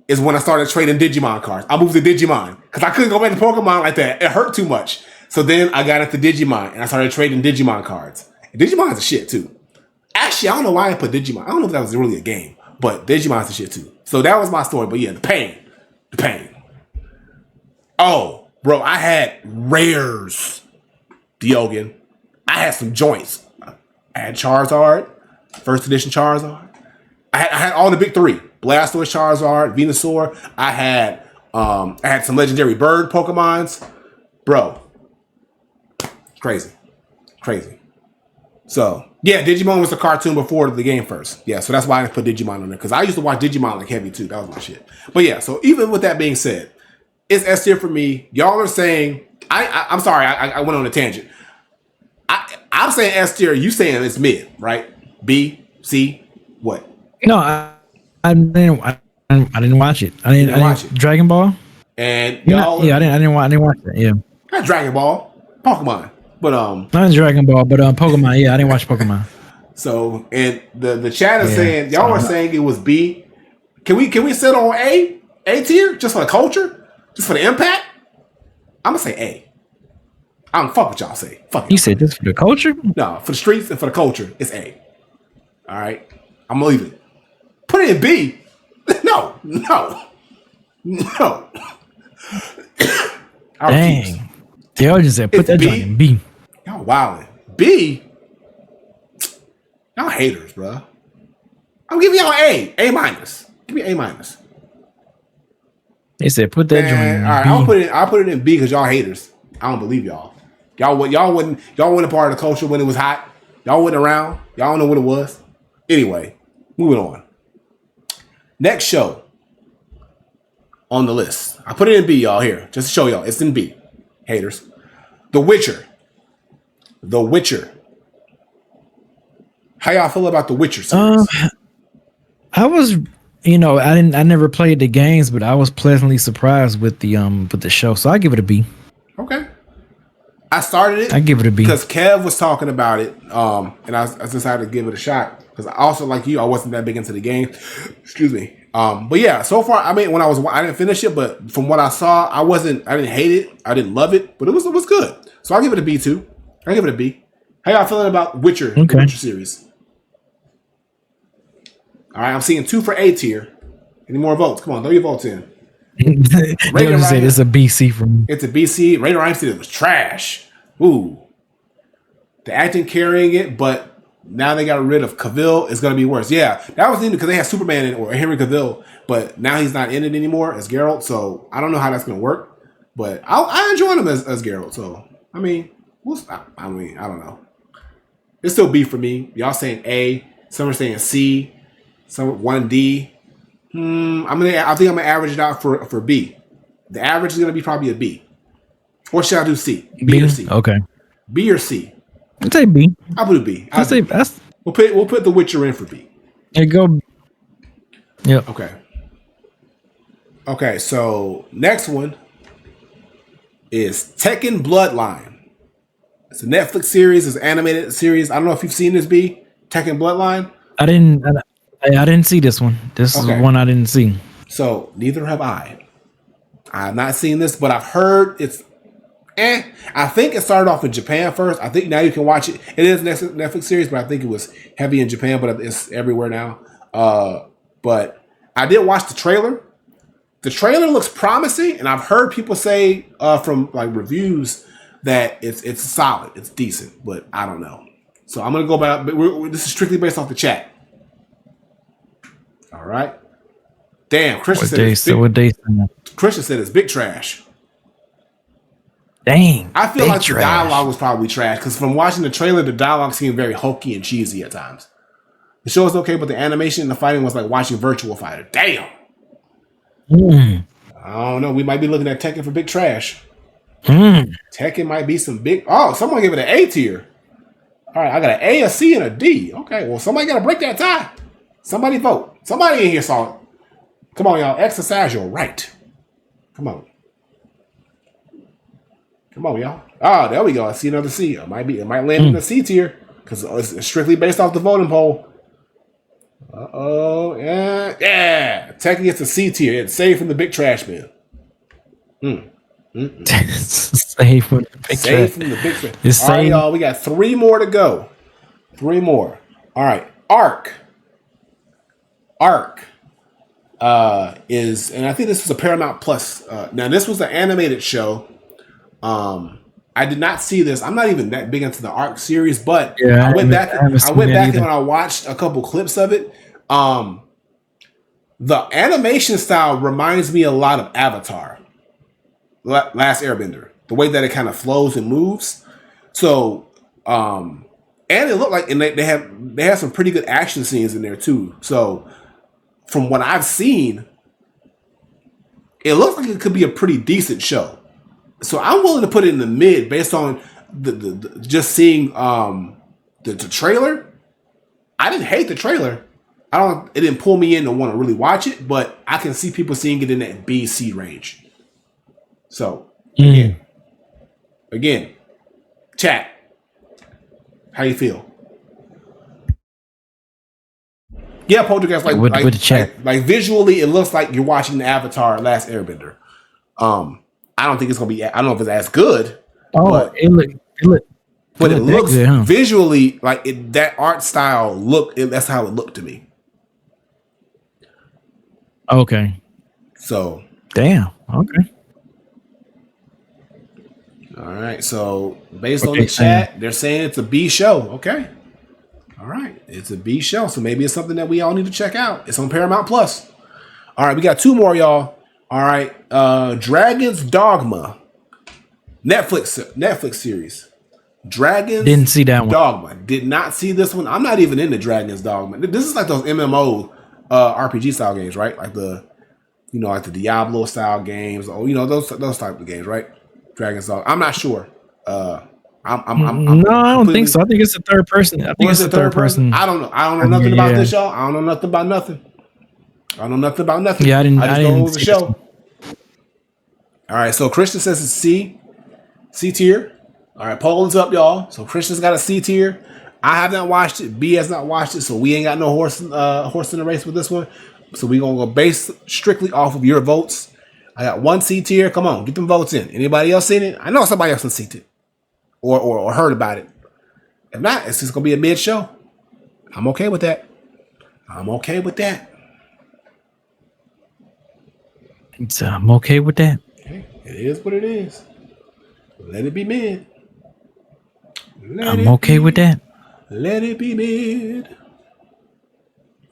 is when I started trading Digimon cards. I moved to Digimon because I couldn't go back to Pokemon like that. It hurt too much. So then I got into Digimon and I started trading Digimon cards. And Digimon's a shit too. Actually, I don't know why I put Digimon. I don't know if that was really a game, but Digimon's a shit too. So that was my story. But yeah, the pain. Oh, bro, I had rares, Diogen. I had some joints. I had Charizard, first edition Charizard. I had all the big three: Blastoise, Charizard, Venusaur. I had some legendary bird Pokemons, bro. Crazy. So yeah, Digimon was a cartoon before the game first. Yeah, so that's why I put Digimon on there because I used to watch Digimon like heavy too. That was my shit. But yeah, so even with that being said, it's S tier for me. Y'all are saying I'm sorry, I went on a tangent. I'm saying S tier. You saying it's mid, right? B, C, what? No, I didn't watch it. I didn't watch it. Dragon Ball. And y'all, I didn't watch it. Yeah, not Dragon Ball, Pokemon, but not Dragon Ball, but Pokemon. Yeah, I didn't watch Pokemon. So and the chat is saying y'all are saying it was B. Can we settle on A tier just for the culture, just for the impact? I'm gonna say A. I don't fuck what y'all say. Fuck it. You said this for the culture? No, for the streets and for the culture, it's A. All right, I'm gonna leave it. Put it in B. No. Dang. They just said put that joint in B. Y'all wildin'. B? Y'all haters, bro. I'm giving y'all A minus. Give me A minus. They said put that joint in B. All right, I'll put it in B because y'all haters. I don't believe y'all. Y'all wasn't a part of the culture when it was hot. Y'all wasn't around. Y'all don't know what it was. Anyway, moving on. Next show on the list. I put it in B, y'all, here. Just to show y'all. It's in B. Haters. The Witcher. How y'all feel about the Witcher series? I was, I never played the games, but I was pleasantly surprised with the show. So I give it a B. Okay. I started it. I give it a B because Kev was talking about it, and I decided to give it a shot because I also, like you, I wasn't that big into the game. Excuse me. But yeah, so far, I mean, I didn't finish it, but from what I saw, I didn't hate it, I didn't love it, but it was good. So I'll give it a B too. I'll give it a B. How y'all feeling about Witcher? The Witcher series. All right, I'm seeing 2 for A tier. Any more votes? Come on, throw your votes in. They just said it's a BC from. It's a BC. Raider Rhyme said it was trash. Ooh. The acting carrying it, but now they got rid of Cavill. It's going to be worse. Yeah, that was neat because they had Superman in it, or Henry Cavill, but now he's not in it anymore as Geralt, so I don't know how that's going to work, but I enjoyed him as Geralt, so, I mean, I don't know. It's still B for me. Y'all saying A. Some are saying C. Some 1D. I think I'm gonna average it out for B. The average is gonna be probably a B. Or should I do C? B or C? Okay. B or C? I'd say B. I'll put a B. We'll put The Witcher in for B. There you go. Yep. Okay, so next one is Tekken Bloodline. It's a Netflix series, it's an animated series. I don't know if you've seen this, B. Tekken Bloodline. I didn't see this one. This is one I didn't see. So neither have I. I have not seen this, but I've heard it's I think it started off in Japan first. I think now you can watch it. It is a Netflix series, but I think it was heavy in Japan, but it's everywhere now. But I did watch the trailer. The trailer looks promising, and I've heard people say from like reviews that it's solid, it's decent, but I don't know. So I'm gonna go back. But this is strictly based off the chat. All right. Damn, Christian said it's big trash. Dang. I feel like the dialogue was probably trash because from watching the trailer, the dialogue seemed very hokey and cheesy at times. The show was okay, but the animation and the fighting was like watching Virtua Fighter. Damn. I don't know. We might be looking at Tekken for big trash. Tekken might be some big. Oh, someone give it an A tier. All right, I got an A, a C, and a D. Okay, well, somebody got to break that tie. Somebody vote. Somebody in here saw it. Come on, y'all. Exercise your right. Come on. Come on, y'all. Oh, there we go. I see another C. It might land in the C tier because it's strictly based off the voting poll. Yeah. Tekken gets a C tier. It's saved from the big trash bin. Saved from the big trash. All right, y'all. We got 3 more to go. 3 more. All right. Ark is, and I think this was a Paramount Plus. Now, this was an animated show. I did not see this. I'm not even that big into the Ark series, but I went back and I watched a couple clips of it. The animation style reminds me a lot of Avatar, Last Airbender. The way that it kind of flows and moves. So, and it looked like, and they have some pretty good action scenes in there too. So, from what I've seen, it looks like it could be a pretty decent show. So I'm willing to put it in the mid based on the just seeing the trailer. I didn't hate the trailer. It didn't pull me in to want to really watch it, but I can see people seeing it in that B, C range. So again, chat, how you feel? Yeah, Poltergeist, with the chat. Like visually, it looks like you're watching the Avatar Last Airbender. I don't think it's gonna be. I don't know if it's as good. But it looks good, huh? Visually like that art style look. That's how it looked to me. Okay. So. Damn. Okay. All right. So based on the chat, they're saying it's a B show. Okay. All right. It's a B show, so maybe it's something that we all need to check out. It's on Paramount Plus. All right, we got 2 more, y'all. All right, Dragon's Dogma, Netflix series. Dragon's didn't see that one. Dogma. Did not see this one. I'm not even into Dragon's Dogma. This is like those MMO RPG style games, right? Like the Diablo style games, or those type of games, right? Dragon's Dogma. I'm not sure. No, I don't think so. I think it's a third person. I think it's a third person. I don't know. I don't know nothing about this, y'all. I don't know nothing about nothing. Yeah, I just go over the show. All right, so Christian says it's C tier. All right, poll is up, y'all. So Christian's got a C tier. I have not watched it. B has not watched it, so we ain't got no horse in the race with this one. So we're gonna go based strictly off of your votes. I got 1 C tier. Come on, get them votes in. Anybody else seen it? I know somebody else has seen it or heard about it. If not, it's just gonna be a mid show. I'm okay with that. I'm okay with that. Okay, it is what it is. Let it be mid. I'm okay with that. Let it be mid.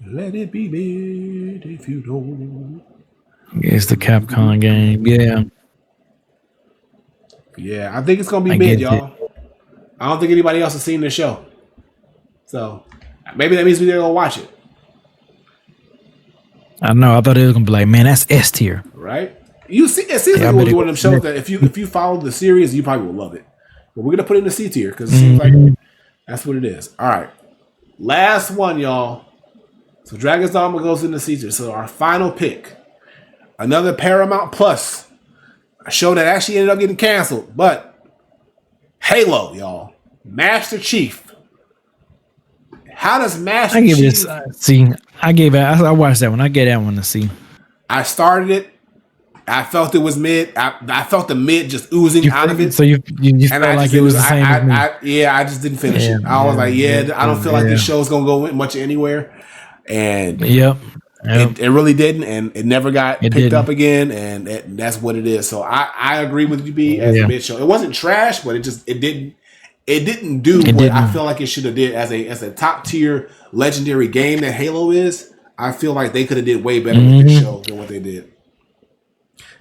Let it be mid if you don't. It's the Capcom game. Yeah. Yeah, I think it's going to be mid, y'all. I don't think anybody else has seen this show. So maybe that means we didn't go watch it. I know. I thought it was going to be like, man, that's S tier. Right? You see, it seems like one of them shows that if you follow the series, you probably will love it. But we're going to put it in the C tier because it seems like that's what it is. All right. Last one, y'all. So Dragon's Dogma goes in the C tier. So our final pick. Another Paramount Plus. A show that actually ended up getting canceled. But Halo, y'all. Master Chief. How does Master Chief... I watched that one. I gave that one a C. I started it. I felt it was mid. I felt the mid just oozing out of it. So you felt like it was the same as me. I just didn't finish it. I was like, I don't feel like this show's gonna go much anywhere. And it really didn't, and it never got picked up again, and that's what it is. So I agree with you, B, as a mid show. It wasn't trash, but it didn't do what I feel like it should have did as a top tier legendary game that Halo is. I feel like they could have did way better with this show than what they did.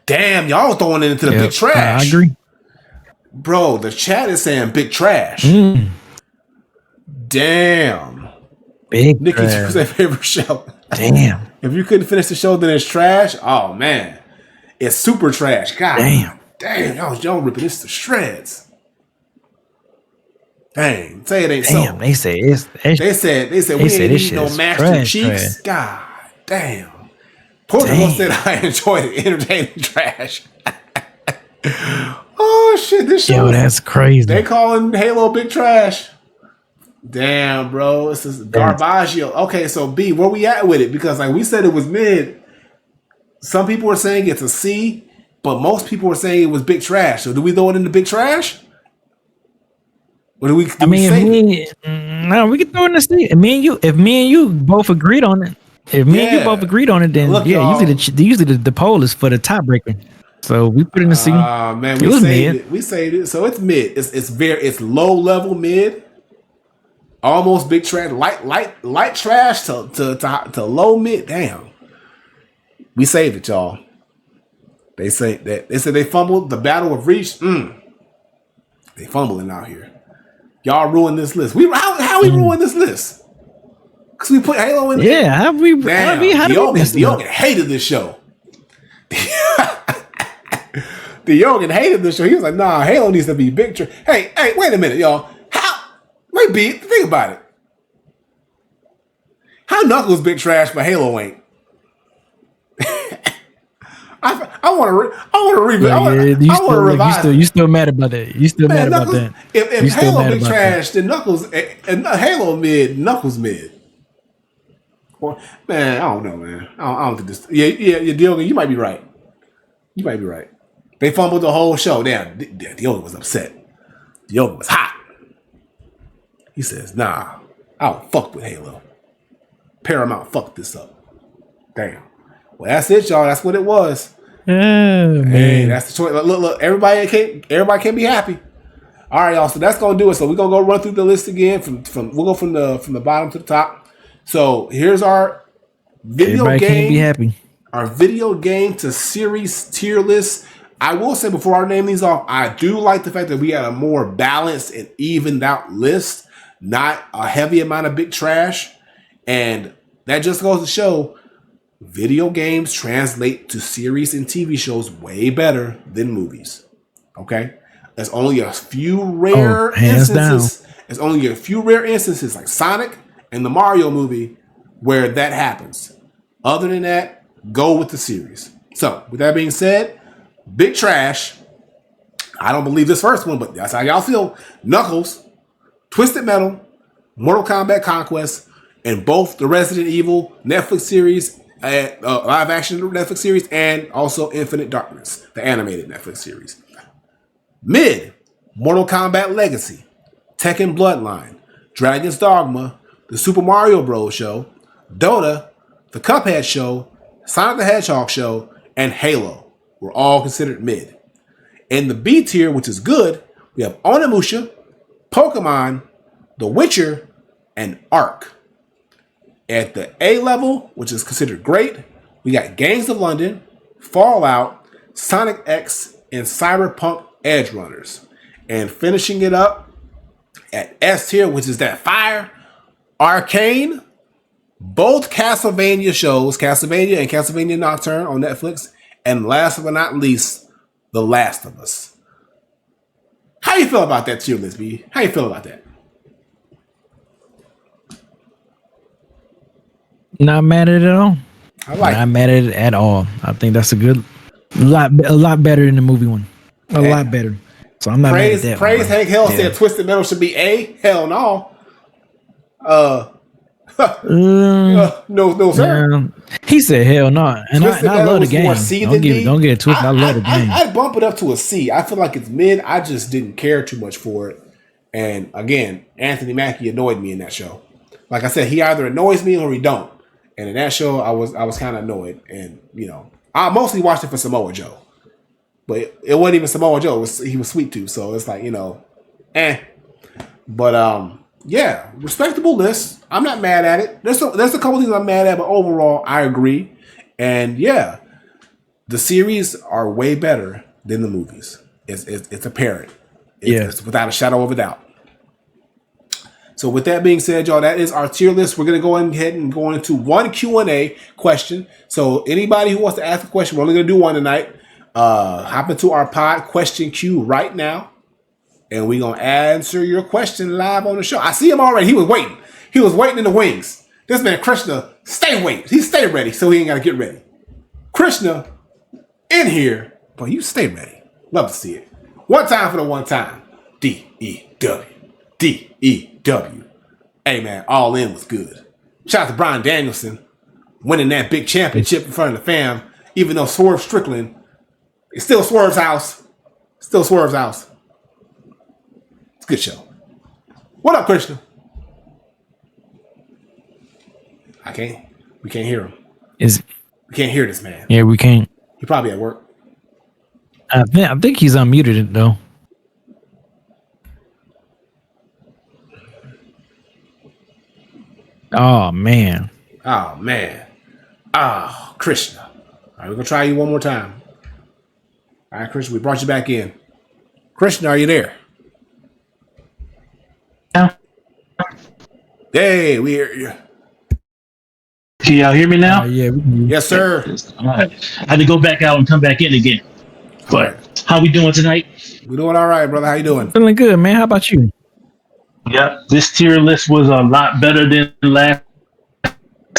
Damn, y'all throwing it into the big trash. I agree. Bro, the chat is saying big trash. Damn. Big Nikki trash. choose their favorite show. Damn. If you couldn't finish the show, then it's trash. Oh, man. It's super trash. God damn. Y'all ripping this to shreds. Dang. Say it ain't so. Damn, they said They said we ain't need no Master Chiefs. God damn. Portugal said I enjoyed it. Entertaining trash. Oh shit, this show. Yo, that's crazy. They calling Halo big trash. Damn, bro. This is Garbaggio. Okay, so B, where we at with it? Because like we said it was mid. Some people were saying it's a C, but most people were saying it was big trash. So do we throw it in the big trash? Or do we no, we can throw it in the C. If me and you both agreed on it. If me and you both agreed on it, then usually the poll is for the tiebreaker. So we put it in the C. Man, we saved it. So it's mid. It's low level mid. Almost big trash, light trash to low mid. Damn. We saved it, y'all. They said they fumbled the battle of reach. They fumbling out here. Y'all ruined this list. How we ruined this list? Because we put Halo in there. Yeah, how we Diogen hated this show. Diogen hated this show. He was like, nah, Halo needs to be big trash. Hey, wait a minute, y'all. Wait, B, think about it. How Knuckles big trash, but Halo ain't? I want to revise. You still mad about that? You still mad Knuckles, about that? If Halo big trash, then Knuckles and Halo mid, Knuckles mid. Man, I don't know, man. I don't think this. Yeah, Diogen, you might be right. They fumbled the whole show. Damn, Diogen was upset. Diogen was hot. He says, nah, I don't fuck with Halo. Paramount fucked this up. Damn. Well, that's it, y'all. That's what it was. Man. Hey, that's the choice. Look, everybody can't be happy. All right, y'all. So that's gonna do it. So we're gonna go run through the list again. We'll go from the bottom to the top. So here's our video everybody game. Can't be happy. Our video game to series tier list. I will say before I name these off, I do like the fact that we had a more balanced and evened out list, not a heavy amount of big trash. And that just goes to show video games translate to series and TV shows way better than movies. Okay? There's only a few rare instances. There's only a few rare instances like Sonic and the Mario movie where that happens. Other than that, go with the series. So, with that being said, big trash. I don't believe this first one, but that's how y'all feel. Knuckles, Twisted Metal, Mortal Kombat Conquest, and both the Resident Evil Netflix series, live action Netflix series, and also Infinite Darkness, the animated Netflix series. Mid, Mortal Kombat Legacy, Tekken Bloodline, Dragon's Dogma, the Super Mario Bros. Show, Dota, the Cuphead Show, Sonic the Hedgehog Show, and Halo were all considered mid. In the B tier, which is good, we have Onimusha, Pokemon, The Witcher, and Ark. At the A level, which is considered great, we got Gangs of London, Fallout, Sonic X, and Cyberpunk Edge Runners. And finishing it up at S tier, which is that fire, Arcane, both Castlevania shows, Castlevania and Castlevania Nocturne on Netflix, and last but not least, The Last of Us. How you feel about that tier list, B? How you feel about that? Not mad at it at all. Not mad at it at all. I think that's a lot better than the movie one. A lot better. So I'm not mad at that. Praise Hank Hill said Twisted Metal should be A. Hell no. No, sir. He said, "Hell no," and I love the game. Don't get it twisted. I love the game. I'd bump it up to a C. I feel like it's mid. I just didn't care too much for it. And again, Anthony Mackie annoyed me in that show. Like I said, he either annoys me or he don't. And in that show, I was kind of annoyed. And I mostly watched it for Samoa Joe, but it wasn't even Samoa Joe. He was Sweet Tooth, so it's like eh. But yeah, respectable list. I'm not mad at it. There's a couple things I'm mad at, but overall, I agree. And yeah, the series are way better than the movies. It's apparent. It's without a shadow of a doubt. So with that being said, y'all, that is our tier list. We're going to go ahead and go into one Q&A question. So anybody who wants to ask a question, we're only going to do one tonight. Hop into our pod question queue right now. And we're going to answer your question live on the show. I see him already. He was waiting. He was waiting in the wings. This man, Krishna, stay waiting. He stay ready, so he ain't got to get ready. Krishna, in here, but you stay ready. Love to see it. One time for the one time. D-E-W. D-E-W. Hey, man, All In was good. Shout out to Bryan Danielson winning that big championship in front of the fam, even though Swerve Strickland is still Swerve's house. Still Swerve's house. It's a good show. What up, Krishna? We can't hear him. We can't hear this man. Yeah, we can't. He probably at work. I think he's unmuted it though. Oh man. Krishna. All right, we're gonna try you one more time. All right, Krishna, we brought you back in. Krishna, are you there? Yeah. Hey, we hear you. Can y'all hear me now? Yeah. Yes, sir. All right. I had to go back out and come back in again. But right. How we doing tonight? We're doing all right, brother. How you doing? Feeling good, man. How about you? Yep. This tier list was a lot better than last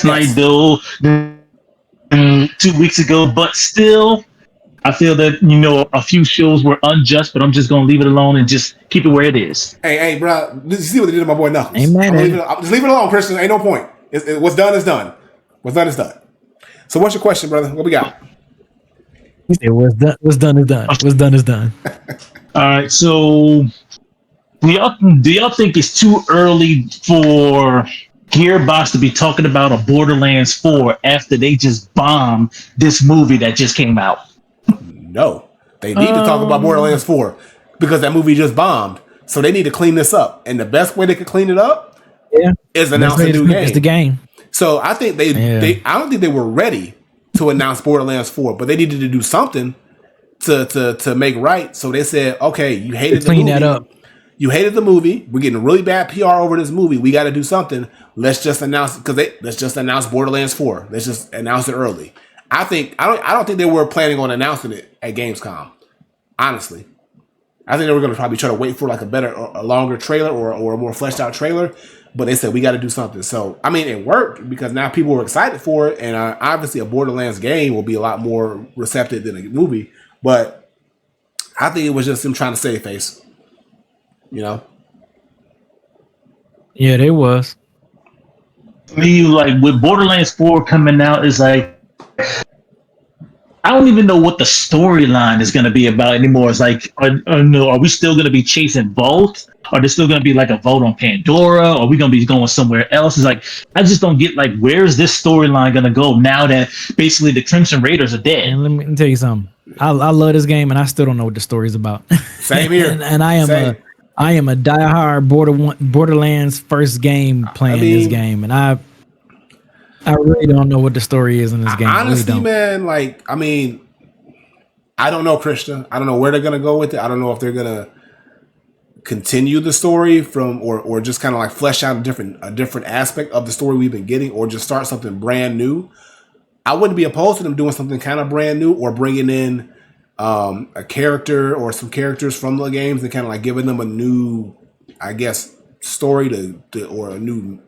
night, though, 2 weeks ago. But still, I feel that, a few shows were unjust, but I'm just going to leave it alone and just keep it where it is. Hey, bro. You see what they did to my boy Knuckles? Amen. Just leave it alone, Krishna. Ain't no point. What's done is done. What's done is done. So what's your question, brother? What we got? He said, what's done is done. What's done is done. All right. So do y'all think it's too early for Gearbox to be talking about a Borderlands 4 after they just bombed this movie that just came out? No. They need to talk about Borderlands 4 because that movie just bombed. So they need to clean this up. And the best way they could clean it up is announce a new game. It's the game. So I think I don't think they were ready to announce Borderlands 4, but they needed to do something to make right. So they said, okay, you hated the movie. Clean that up. You hated the movie. We're getting really bad PR over this movie. We got to do something. Let's just announce Borderlands 4. Let's just announce it early. I don't think they were planning on announcing it at Gamescom. Honestly, I think they were going to probably try to wait for like a longer trailer or a more fleshed out trailer. But they said we got to do something. So I mean, it worked because now people were excited for it, and obviously a Borderlands game will be a lot more receptive than a movie. But I think it was just them trying to save face. Yeah, they was. Me, like with Borderlands 4 coming out, is like I don't even know what the storyline is going to be about anymore. It's like, are we still going to be chasing Vault? Are there still going to be like a vote on Pandora? Or are we going to be going somewhere else? It's like, I just don't get like, where's this storyline going to go now that basically the Crimson Raiders are dead? And let me tell you something. I love this game and I still don't know what the story's about. Same here. and I am a diehard Borderlands first game playing this game. And I really don't know what the story is in this game. Honestly, really man, I don't know, Krishna. I don't know where they're gonna go with it. I don't know if they're gonna continue the story from or just kind of like flesh out a different aspect of the story we've been getting, or just start something brand new. I wouldn't be opposed to them doing something kind of brand new or bringing in a character or some characters from the games and kind of like giving them a new, I guess, story to or a new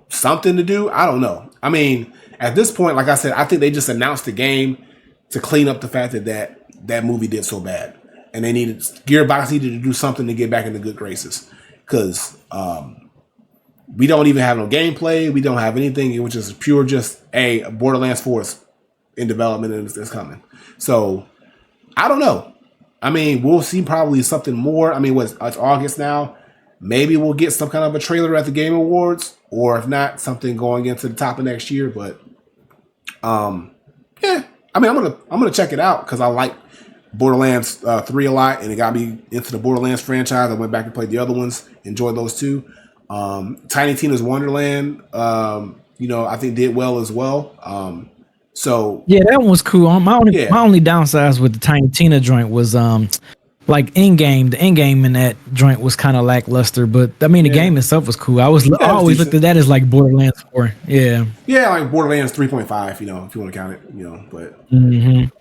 something to do. I don't know. I mean, at this point, like I said, I think they just announced the game to clean up the fact that movie did so bad, and Gearbox needed to do something to get back in the good graces, because we don't even have no gameplay. We don't have anything. It was just pure, just a Borderlands 4 is in development and it's coming. So I don't know. I mean, we'll see probably something more. I mean, it's August now. Maybe we'll get some kind of a trailer at the Game Awards, or if not, something going into the top of next year. But yeah, I mean, I'm gonna check it out because I like Borderlands 3 a lot, and it got me into the Borderlands franchise. I went back and played the other ones, enjoyed those too. Tiny Tina's Wonderland, I think did well as well. So yeah, that one was cool. My only downsides with the Tiny Tina joint was like the in game in that joint was kind of lackluster, but I mean the game itself was cool. I always looked at that as like Borderlands 4. Yeah, like Borderlands 3.5, if you want to count it, but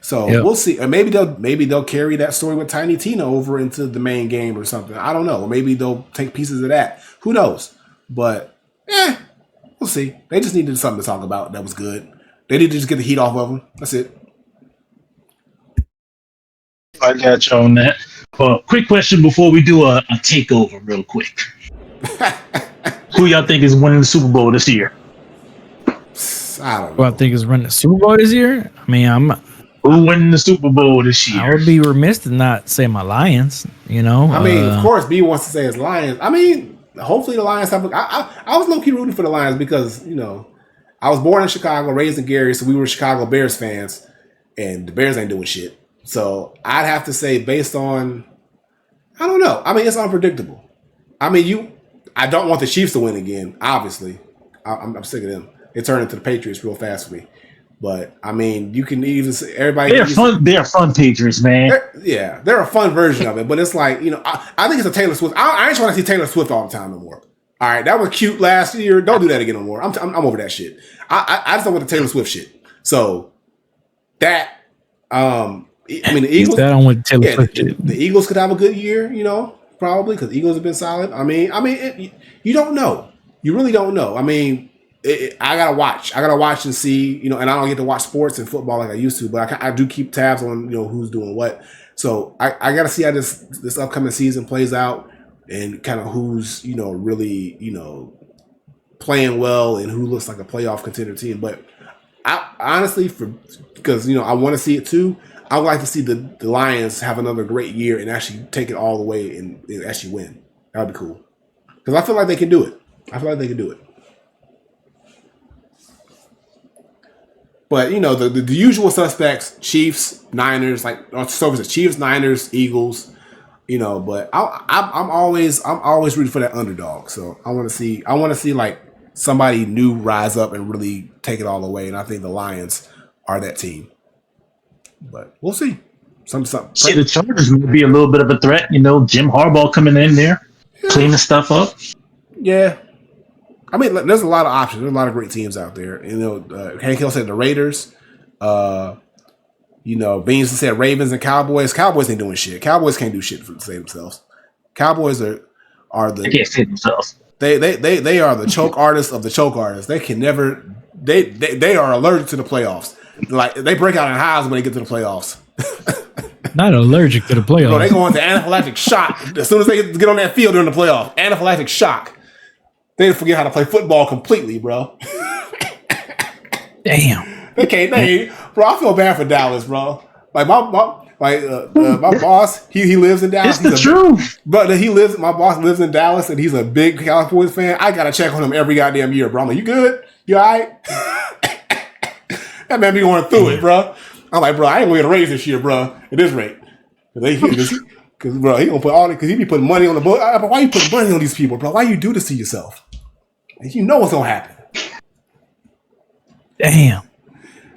so we'll see. Or maybe they'll carry that story with Tiny Tina over into the main game or something. I don't know. Or maybe they'll take pieces of that. Who knows? But we'll see. They just needed something to talk about that was good. They need to just get the heat off of them. That's it. I got you on that. Quick question before we do a takeover real quick. Who y'all think is winning the Super Bowl this year? I don't know. Who I think is running the Super Bowl this year? I mean, who winning the Super Bowl this year? I would be remiss to not say my Lions, I mean, of course, B wants to say his Lions. I mean, hopefully the Lions have I was low-key rooting for the Lions because, I was born in Chicago, raised in Gary, so we were Chicago Bears fans, and the Bears ain't doing shit. So I'd have to say based on, I don't know. I mean, it's unpredictable. I mean, I don't want the Chiefs to win again, obviously. I'm sick of them. They turn into the Patriots real fast for me. But, I mean, you can even say everybody. They're fun Patriots, man. They're a fun version of it. But it's like, I think it's a Taylor Swift. I ain't trying to see Taylor Swift all the time no more. All right, that was cute last year. Don't do that again no more. I'm over that shit. I just don't want the Taylor Swift shit. So that, I mean, the Eagles. I don't want Taylor Swift shit. The Eagles could have a good year, probably because Eagles have been solid. I mean, you don't know. You really don't know. I mean, I gotta watch. I gotta watch and see. And I don't get to watch sports and football like I used to, but I do keep tabs on who's doing what. So I gotta see how this upcoming season plays out. And kind of who's, really, playing well and who looks like a playoff contender team. But I honestly, because, I want to see it too, I would like to see the Lions have another great year and actually take it all the way and actually win. That would be cool. Because I feel like they can do it. But, the usual suspects, Chiefs, Niners, Chiefs, Niners, Eagles. But I'm always rooting for that underdog. So I want to see like somebody new rise up and really take it all the way. And I think the Lions are that team. But we'll see. See, the Chargers may be a little bit of a threat. Jim Harbaugh coming in there, cleaning stuff up. Yeah. I mean, there's a lot of options. There's a lot of great teams out there. Hank Hill said the Raiders. Beans said Ravens and Cowboys. Cowboys ain't doing shit. Cowboys can't do shit to save themselves. Cowboys are the they can't save themselves. They are the choke artists of the choke artists. They can never. They are allergic to the playoffs. Like they break out in hives when they get to the playoffs. Not allergic to the playoffs. Bro, they go into anaphylactic shock as soon as they get on that field during the playoffs. Anaphylactic shock. They forget how to play football completely, bro. Damn. Bro, I feel bad for Dallas, bro. Like my boss, he lives in Dallas. It's the truth. But my boss lives in Dallas, and he's a big Cowboys fan. I gotta check on him every goddamn year, bro. I'm like, you good? You all right? That man be going through it, bro. I'm like, bro, I ain't gonna get a raise this year, bro. At this rate, because bro, he gonna put all because he be putting money on the book. Why you put money on these people, bro? Why you do this to yourself? You know what's gonna happen. Damn.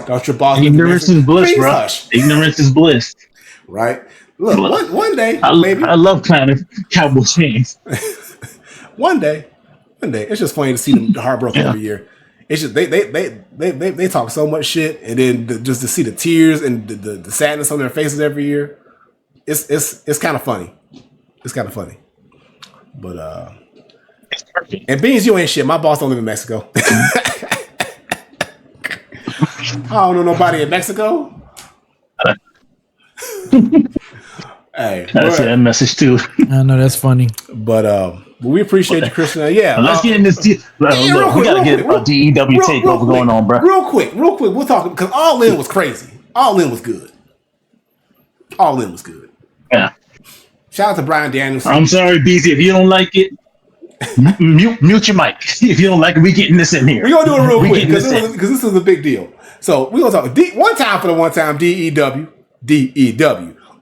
Don't your boss? Ignorance is bliss, bro. Hush. Ignorance is bliss. Right. Look, one day, maybe. I love clowning Cowboys fans. One day, it's just funny to see them heartbroken every year. It's just they talk so much shit, and then just to see the tears and the sadness on their faces every year, it's kind of funny. It's kind of funny, but and Beans, you ain't shit. My boss don't live in Mexico. I don't know nobody in Mexico. Hey, that's that message too. I know that's funny, but But we appreciate you, Christian. Yeah. Let's get in this. Look, we got to get a DEW takeover going on, bro. Real quick. We'll talk because All In was crazy. All In was good. Yeah. Shout out to Bryan Danielson. I'm sorry, BZ. If you don't like it, mute your mic. If you don't like it, we getting this in here. We're going to do it real quick because this is a big deal. So we're going to talk one time for the one time DEW.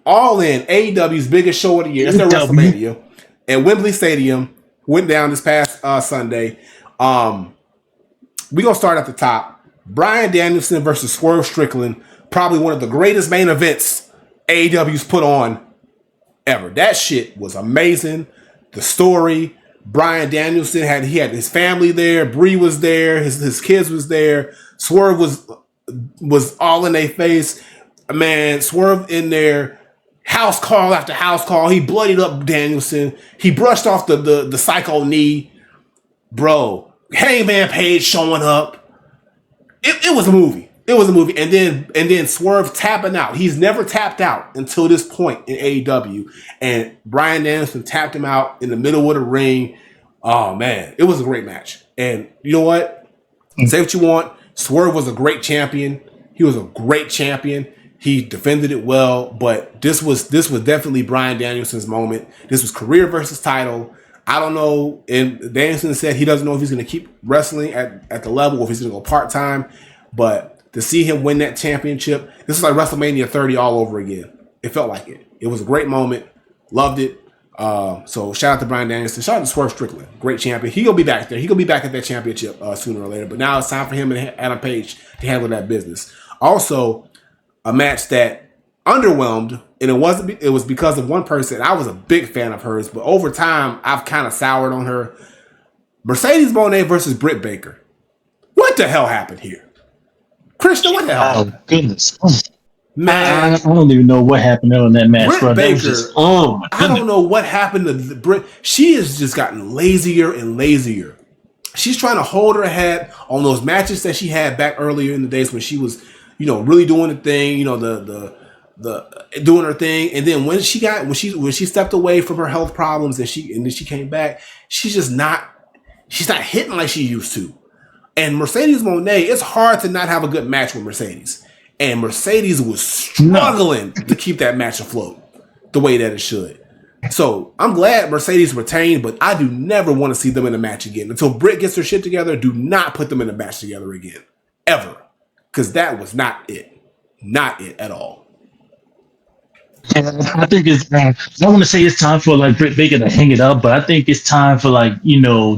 All In, AEW's biggest show of the year. It's their WrestleMania. At Wembley Stadium. Went down this past Sunday. We're going to start at the top. Bryan Danielson versus Swerve Strickland. Probably one of the greatest main events AEW's put on ever. That shit was amazing. The story. Bryan Danielson had his family there. Brie was there. His kids was there. Swerve was all in their face. Man, Swerve in there. House call after house call. He bloodied up Danielson. He brushed off the psycho knee. Bro, Hangman Page showing up. It was a movie. And then Swerve tapping out. He's never tapped out until this point in AEW. And Bryan Danielson tapped him out in the middle of the ring. Oh man, it was a great match. And you know what? Say what you want. Swerve was a great champion. He was a great champion. He defended it well, but this was definitely Bryan Danielson's moment. This was career versus title. I don't know. And Danielson said he doesn't know if he's going to keep wrestling at the level or if he's going to go part-time. But to see him win that championship, this is like WrestleMania 30 all over again. It felt like it. It was a great moment. Loved it. So shout out to Bryan Danielson. Shout out to Swerve Strickland. Great champion. He'll be back there. He'll be back at that championship sooner or later. But now it's time for him and Adam Page to handle that business. Also, a match that underwhelmed, and it was because of one person. I was a big fan of hers, but over time I've kind of soured on her. Mercedes Moné versus Britt Baker. What the hell happened here? Christian, what the hell? Oh goodness. Man, I don't even know what happened on that match, Britt bro. Baker, My I don't know what happened to Britt. She has just gotten lazier and lazier. She's trying to hold her head on those matches that she had back earlier in the days when she was, really doing the thing, the doing her thing. And then when she stepped away from her health problems and then she came back, she's not hitting like she used to. And Mercedes Moné, it's hard to not have a good match with Mercedes. And Mercedes was struggling to keep that match afloat the way that it should. So I'm glad Mercedes retained, but I do never want to see them in a match again. Until Britt gets her shit together, do not put them in a match together again. Ever. Because that was not it. Not it at all. I think it's. I don't want to say it's time for like Britt Baker to hang it up, but I think it's time for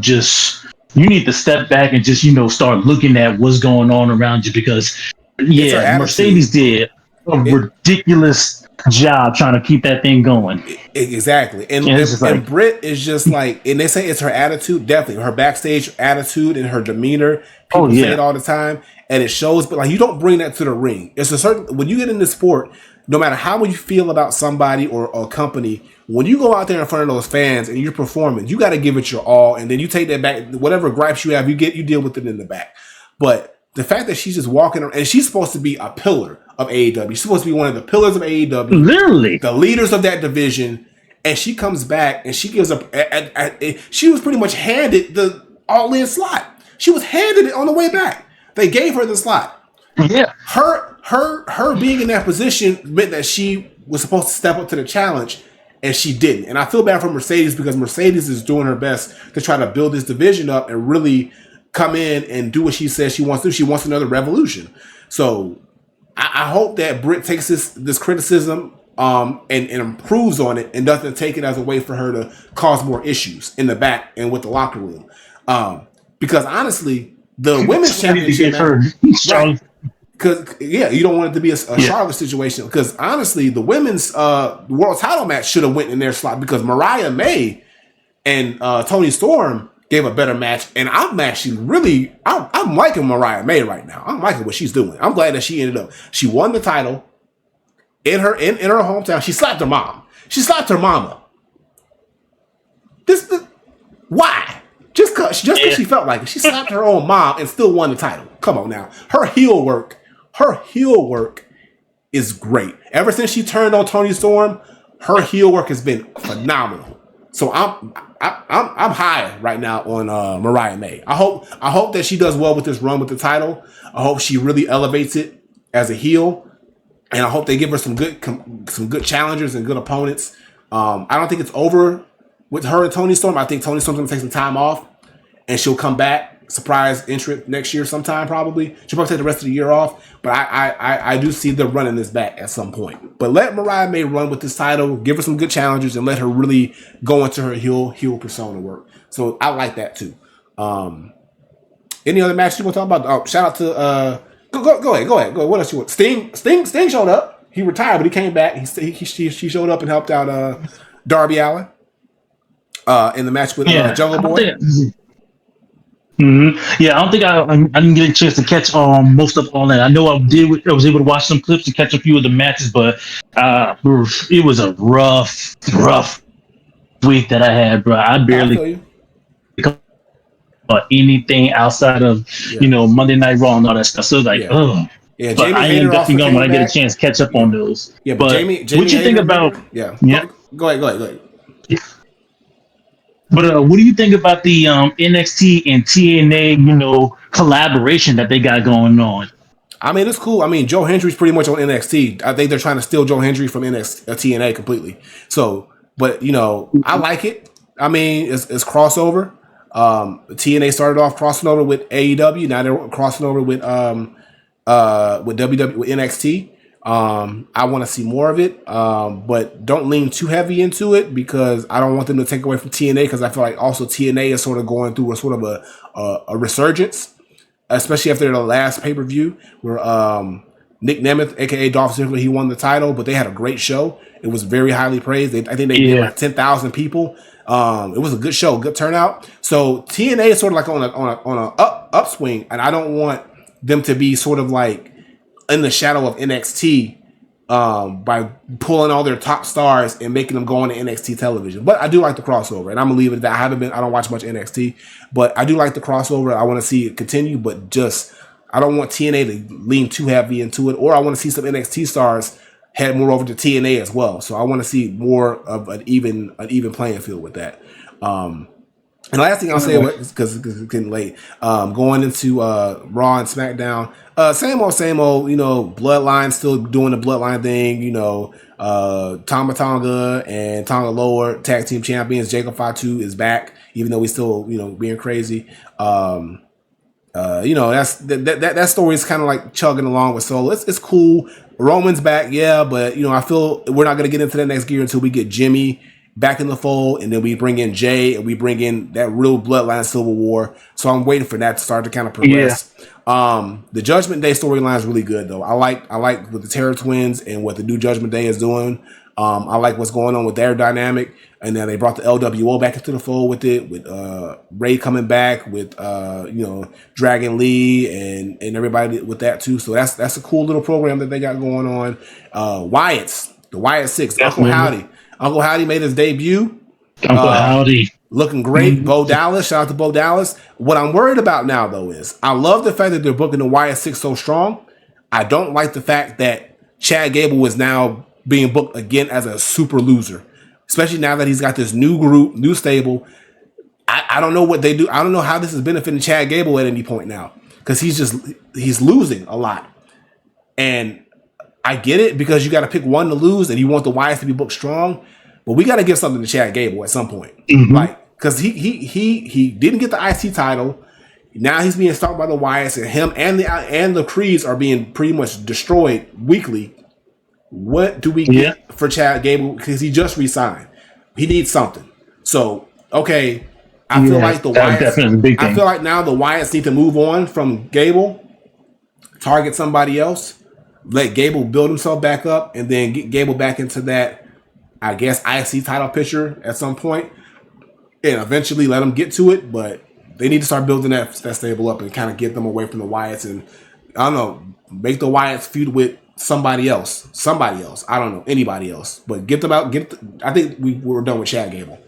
just you need to step back and just start looking at what's going on around you because Mercedes did a ridiculous job trying to keep that thing going. Exactly, and Britt is just like, and they say it's her attitude, definitely her backstage attitude and her demeanor. People say it all the time, and it shows. But you don't bring that to the ring. It's a certain when you get in this sport. No matter how you feel about somebody or a company, when you go out there in front of those fans and you're performing, you got to give it your all, and then you take that back. Whatever gripes you have, you deal with it in the back. But the fact that she's just walking around, and she's supposed to be a pillar of AEW, she's supposed to be one of the pillars of AEW, literally the leaders of that division, and she comes back and she gives up. She was pretty much handed the All In slot. She was handed it on the way back. They gave her the slot. Yeah, her being in that position meant that she was supposed to step up to the challenge, and she didn't. And I feel bad for Mercedes because Mercedes is doing her best to try to build this division up and really come in and do what she says she wants to do. She wants another revolution. So I hope that Britt takes this criticism and improves on it and doesn't take it as a way for her to cause more issues in the back and with the locker room. Because honestly, the women's championship, because you don't want it to be a Charlotte situation. Because honestly, the women's world title match should have went in their slot because Mariah May and Toni Storm gave a better match, and I'm liking Mariah May right now. I'm liking what she's doing. I'm glad that she ended up. She won the title in her hometown. She slapped her mom. She slapped her mama. Why? Just because she felt like it. She slapped her own mom and still won the title. Come on now. Her heel work is great. Ever since she turned on Toni Storm, her heel work has been phenomenal. So I'm high right now on Mariah May. I hope that she does well with this run with the title. I hope she really elevates it as a heel, and I hope they give her some good challengers and good opponents. I don't think it's over with her and Toni Storm. I think Toni Storm's gonna take some time off, and she'll come back. Surprise entrant next year sometime probably. She'll probably take the rest of the year off. But I do see them running this back at some point. But let Mariah May run with this title, give her some good challengers, and let her really go into her heel persona work. So I like that too. Any other matches you want to talk about? Oh, shout out to go ahead. What else you want? Sting showed up. He retired, but he came back. He showed up and helped out Darby Allin in the match with Jungle Boy. Yeah, I don't think I didn't get a chance to catch most of all that. I know I was able to watch some clips and catch a few of the matches, but it was a rough week that I had, bro. I barely anything outside of Monday Night Raw and all that stuff. So ugh. Yeah, but I am definitely going when I get a chance to catch up on those. Yeah, but Jamie what you think about? Yeah. Go ahead. Yeah. But what do you think about the NXT and TNA, collaboration that they got going on? I mean, it's cool. I mean, Joe Hendry's pretty much on NXT. I think they're trying to steal Joe Hendry from TNA completely. So, but I like it. I mean, it's crossover. TNA started off crossing over with AEW. Now they're crossing over with WWE, with NXT. I want to see more of it, but don't lean too heavy into it because I don't want them to take away from TNA because I feel like also TNA is sort of going through a resurgence, especially after the last pay-per-view where Nick Nemeth, aka Dolph Ziggler, he won the title, but they had a great show. It was very highly praised. I think they did like 10,000 people. It was a good show, good turnout. So TNA is sort of like on a upswing, and I don't want them to be sort of like in the shadow of NXT by pulling all their top stars and making them go on to NXT television. But I do like the crossover, and I'm gonna leave it at that. I don't watch much NXT, but I do like the crossover. I want to see it continue, but I don't want TNA to lean too heavy into it, or I want to see some NXT stars head more over to TNA as well. So I want to see more of an even playing field with that. And the last thing I'll say, because it's getting late, going into Raw and SmackDown, same old, Bloodline still doing the Bloodline thing, Tama Tonga and Tonga Lower tag team champions. Jacob Fatu is back, even though he's still, being crazy. That story is kind of like chugging along with Solo. It's cool. Roman's back, yeah, but I feel we're not gonna get into that next gear until we get Jimmy back in the fold, and then we bring in Jay, and we bring in that real Bloodline Civil War. So I'm waiting for that to start to kind of progress. Yeah. The Judgment Day storyline is really good, though. I like what the Terror Twins and what the new Judgment Day is doing. I like what's going on with their dynamic, and then they brought the LWO back into the fold with it, with Ray coming back, with Dragon Lee and everybody with that too. So that's a cool little program that they got going on. The Wyatt Six, Uncle Howdy. Uncle Howdy made his debut. Uncle Howdy. Looking great. Bo Dallas. Shout out to Bo Dallas. What I'm worried about now, though, is I love the fact that they're booking the Wyatt Six so strong. I don't like the fact that Chad Gable is now being booked again as a super loser, especially now that he's got this new group, new stable. I don't know what they do. I don't know how this is benefiting Chad Gable at any point now because he's losing a lot. And I get it because you got to pick one to lose and you want the Wyatts to be booked strong, but we got to give something to Chad Gable at some point. Mm-hmm. Because he didn't get the IC title. Now he's being stalked by the Wyatts, and him and the Creeds are being pretty much destroyed weekly. What do we get for Chad Gable? Because he just resigned. He needs something. So, okay, I feel like the Wyatts. I feel like now the Wyatts need to move on from Gable, target somebody else, let Gable build himself back up, and then get Gable back into that, I guess, IC title picture at some point, and eventually let him get to it. But they need to start building that stable up and kind of get them away from the Wyatts, and I don't know, make the Wyatts feud with somebody else. I don't know, anybody else, but get them out. I think we're done with Chad Gable,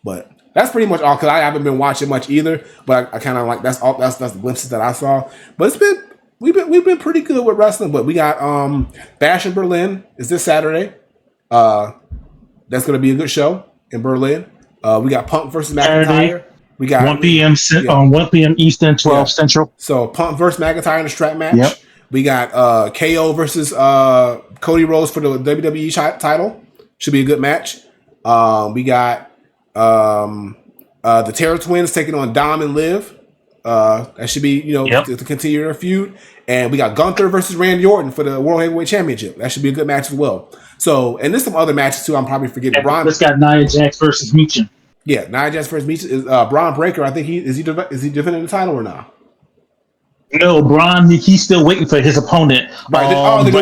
but that's pretty much all because I haven't been watching much either. But I kind of like that's the glimpses that I saw. But we've been pretty good with wrestling. But we got Bash in Berlin is this Saturday. That's going to be a good show in Berlin. We got Punk versus Saturday, McIntyre. We got 1 p.m. 1 p.m. Eastern, 12 Central. So Punk versus McIntyre in a strap match. Yep. We got KO versus Cody Rhodes for the WWE title. Should be a good match. We got the Terror Twins taking on Dom and Liv. That should be, to continue their feud. And we got Gunther versus Randy Orton for the World Heavyweight Championship. That should be a good match as well. So, and there's some other matches too. I'm probably forgetting. Let's got Nia Jax versus Meechin. Yeah, Nia Jax versus Meechin is Braun Breaker. I think is he defending the title or not? No, Braun. He's still waiting for his opponent. Right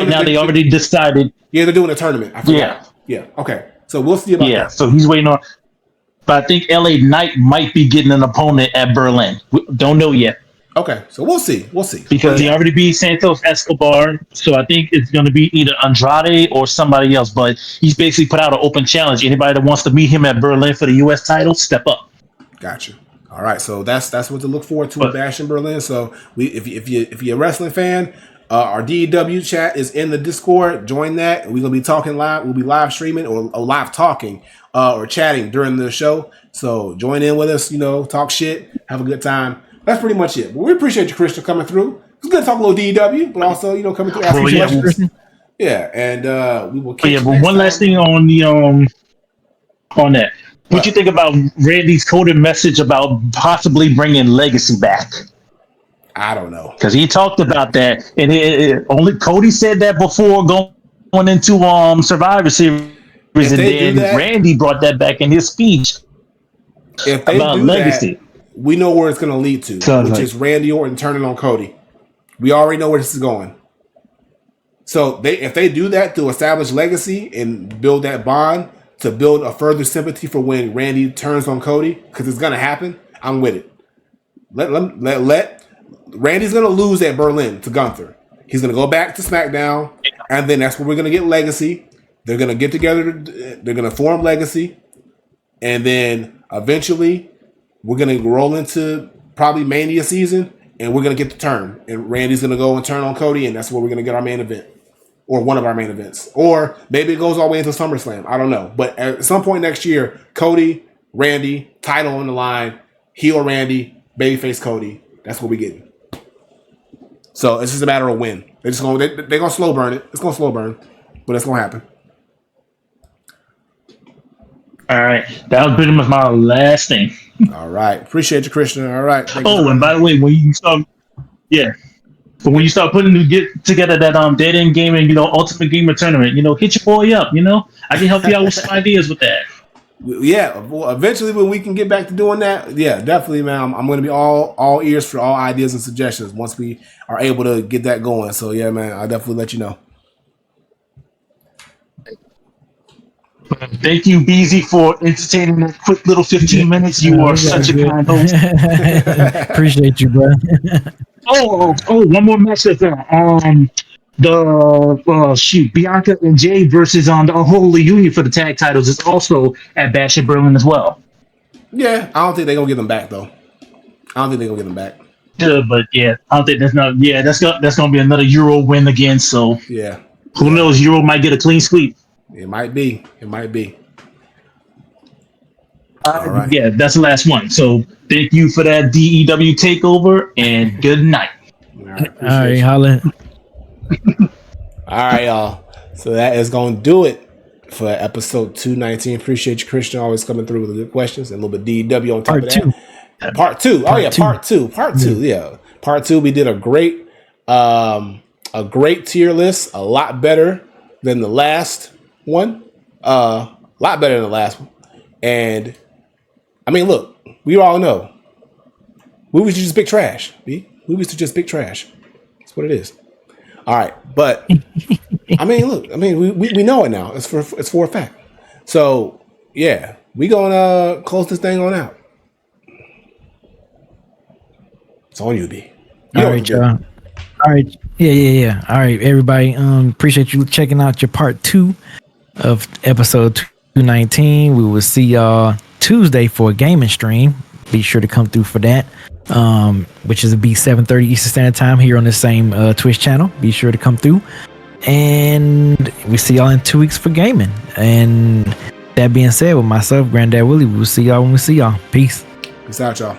now, they already decided. Yeah, they're doing a tournament. I forgot. Yeah. Okay. So we'll see about that. Yeah. So he's waiting on. But I think LA Knight might be getting an opponent at Berlin. We don't know yet. Okay, so we'll see. Because he already beat Santos Escobar, so I think it's going to be either Andrade or somebody else. But he's basically put out an open challenge. Anybody that wants to meet him at Berlin for the U.S. title, step up. Gotcha. All right, so that's what to look forward to with Bash in Berlin. So if you're a wrestling fan, our DEW chat is in the Discord. Join that. We're gonna be talking live. We'll be live streaming or live talking or chatting during the show. So join in with us. Talk shit, have a good time. That's pretty much it. But we appreciate you, Christian, coming through. It's good to talk a little DEW, but also coming through. Yeah, and we will. But one last thing on the on that. What you think about Randy's coded message about possibly bringing Legacy back? I don't know, because he talked about that, and only Cody said that before going into Survivor Series, and then Randy brought that back in his speech about Legacy. We know where it's going to lead to, which is Randy Orton turning on Cody. We already know where this is going. So if they do that to establish Legacy and build that bond, to build a further sympathy for when Randy turns on Cody, because it's going to happen, I'm with it. Let Randy's going to lose at Berlin to Gunther. He's going to go back to SmackDown, and then that's where we're going to get Legacy. They're going to get together. They're going to form Legacy, and then eventually we're going to roll into probably Mania season, and we're going to get the turn. And Randy's going to go and turn on Cody, and that's where we're going to get our main event. Or one of our main events. Or maybe it goes all the way into SummerSlam. I don't know. But at some point next year, Cody, Randy, title on the line, heel Randy, babyface Cody. That's what we're getting. So it's just a matter of when. They're gonna slow burn it. It's gonna slow burn. But it's gonna happen. All right. That was pretty much my last thing. All right. Appreciate you, Christian. All right. And by the way, when you start But when you start get together that Dead End Gaming, Ultimate Gamer Tournament, hit your boy up, I can help you out with some ideas with that. Yeah, well, eventually when we can get back to doing that, yeah, definitely, man. I'm going to be all ears for all ideas and suggestions once we are able to get that going. So yeah, man, I'll definitely let you know. Thank you, BZ, for entertaining that quick little 15 minutes. You are such a kind host. Appreciate you, bro. One more message there. Bianca and Jay versus the Unholy Union for the tag titles is also at Bash in Berlin as well. Yeah, I don't think they're gonna get them back though. I don't think they're gonna get them back. Yeah, but I don't think that's gonna be another Euro win again. So yeah, who knows? Euro might get a clean sweep. It might be. All right. Yeah, that's the last one. So thank you for that DEW takeover, and good night. All right, holla. All right, y'all. So that is going to do it for episode 219. Appreciate you, Christian, always coming through with the good questions and a little bit DEW on top of that. Part two. Part two. Yeah. Part two. We did a great tier list, a lot better than the last one. A lot better than the last one. And I mean, look, we all know movies are just big trash. Movies are just big trash. That's what it is. All right, but I mean, look, we know it now. It's for a fact. So yeah, we gonna close this thing on out. It's on you, B. All right, y'all. All right, yeah. All right, everybody. Appreciate you checking out your part 2 of episode 219. We will see y'all Tuesday for a gaming stream. Be sure to come through for that, which is be 7:30 Eastern Standard Time here on the same Twitch channel. Be sure to come through, and we see y'all in 2 weeks for gaming. And That being said, with myself, Granddad Willie, we'll see y'all when we see y'all. Peace. Peace out, y'all.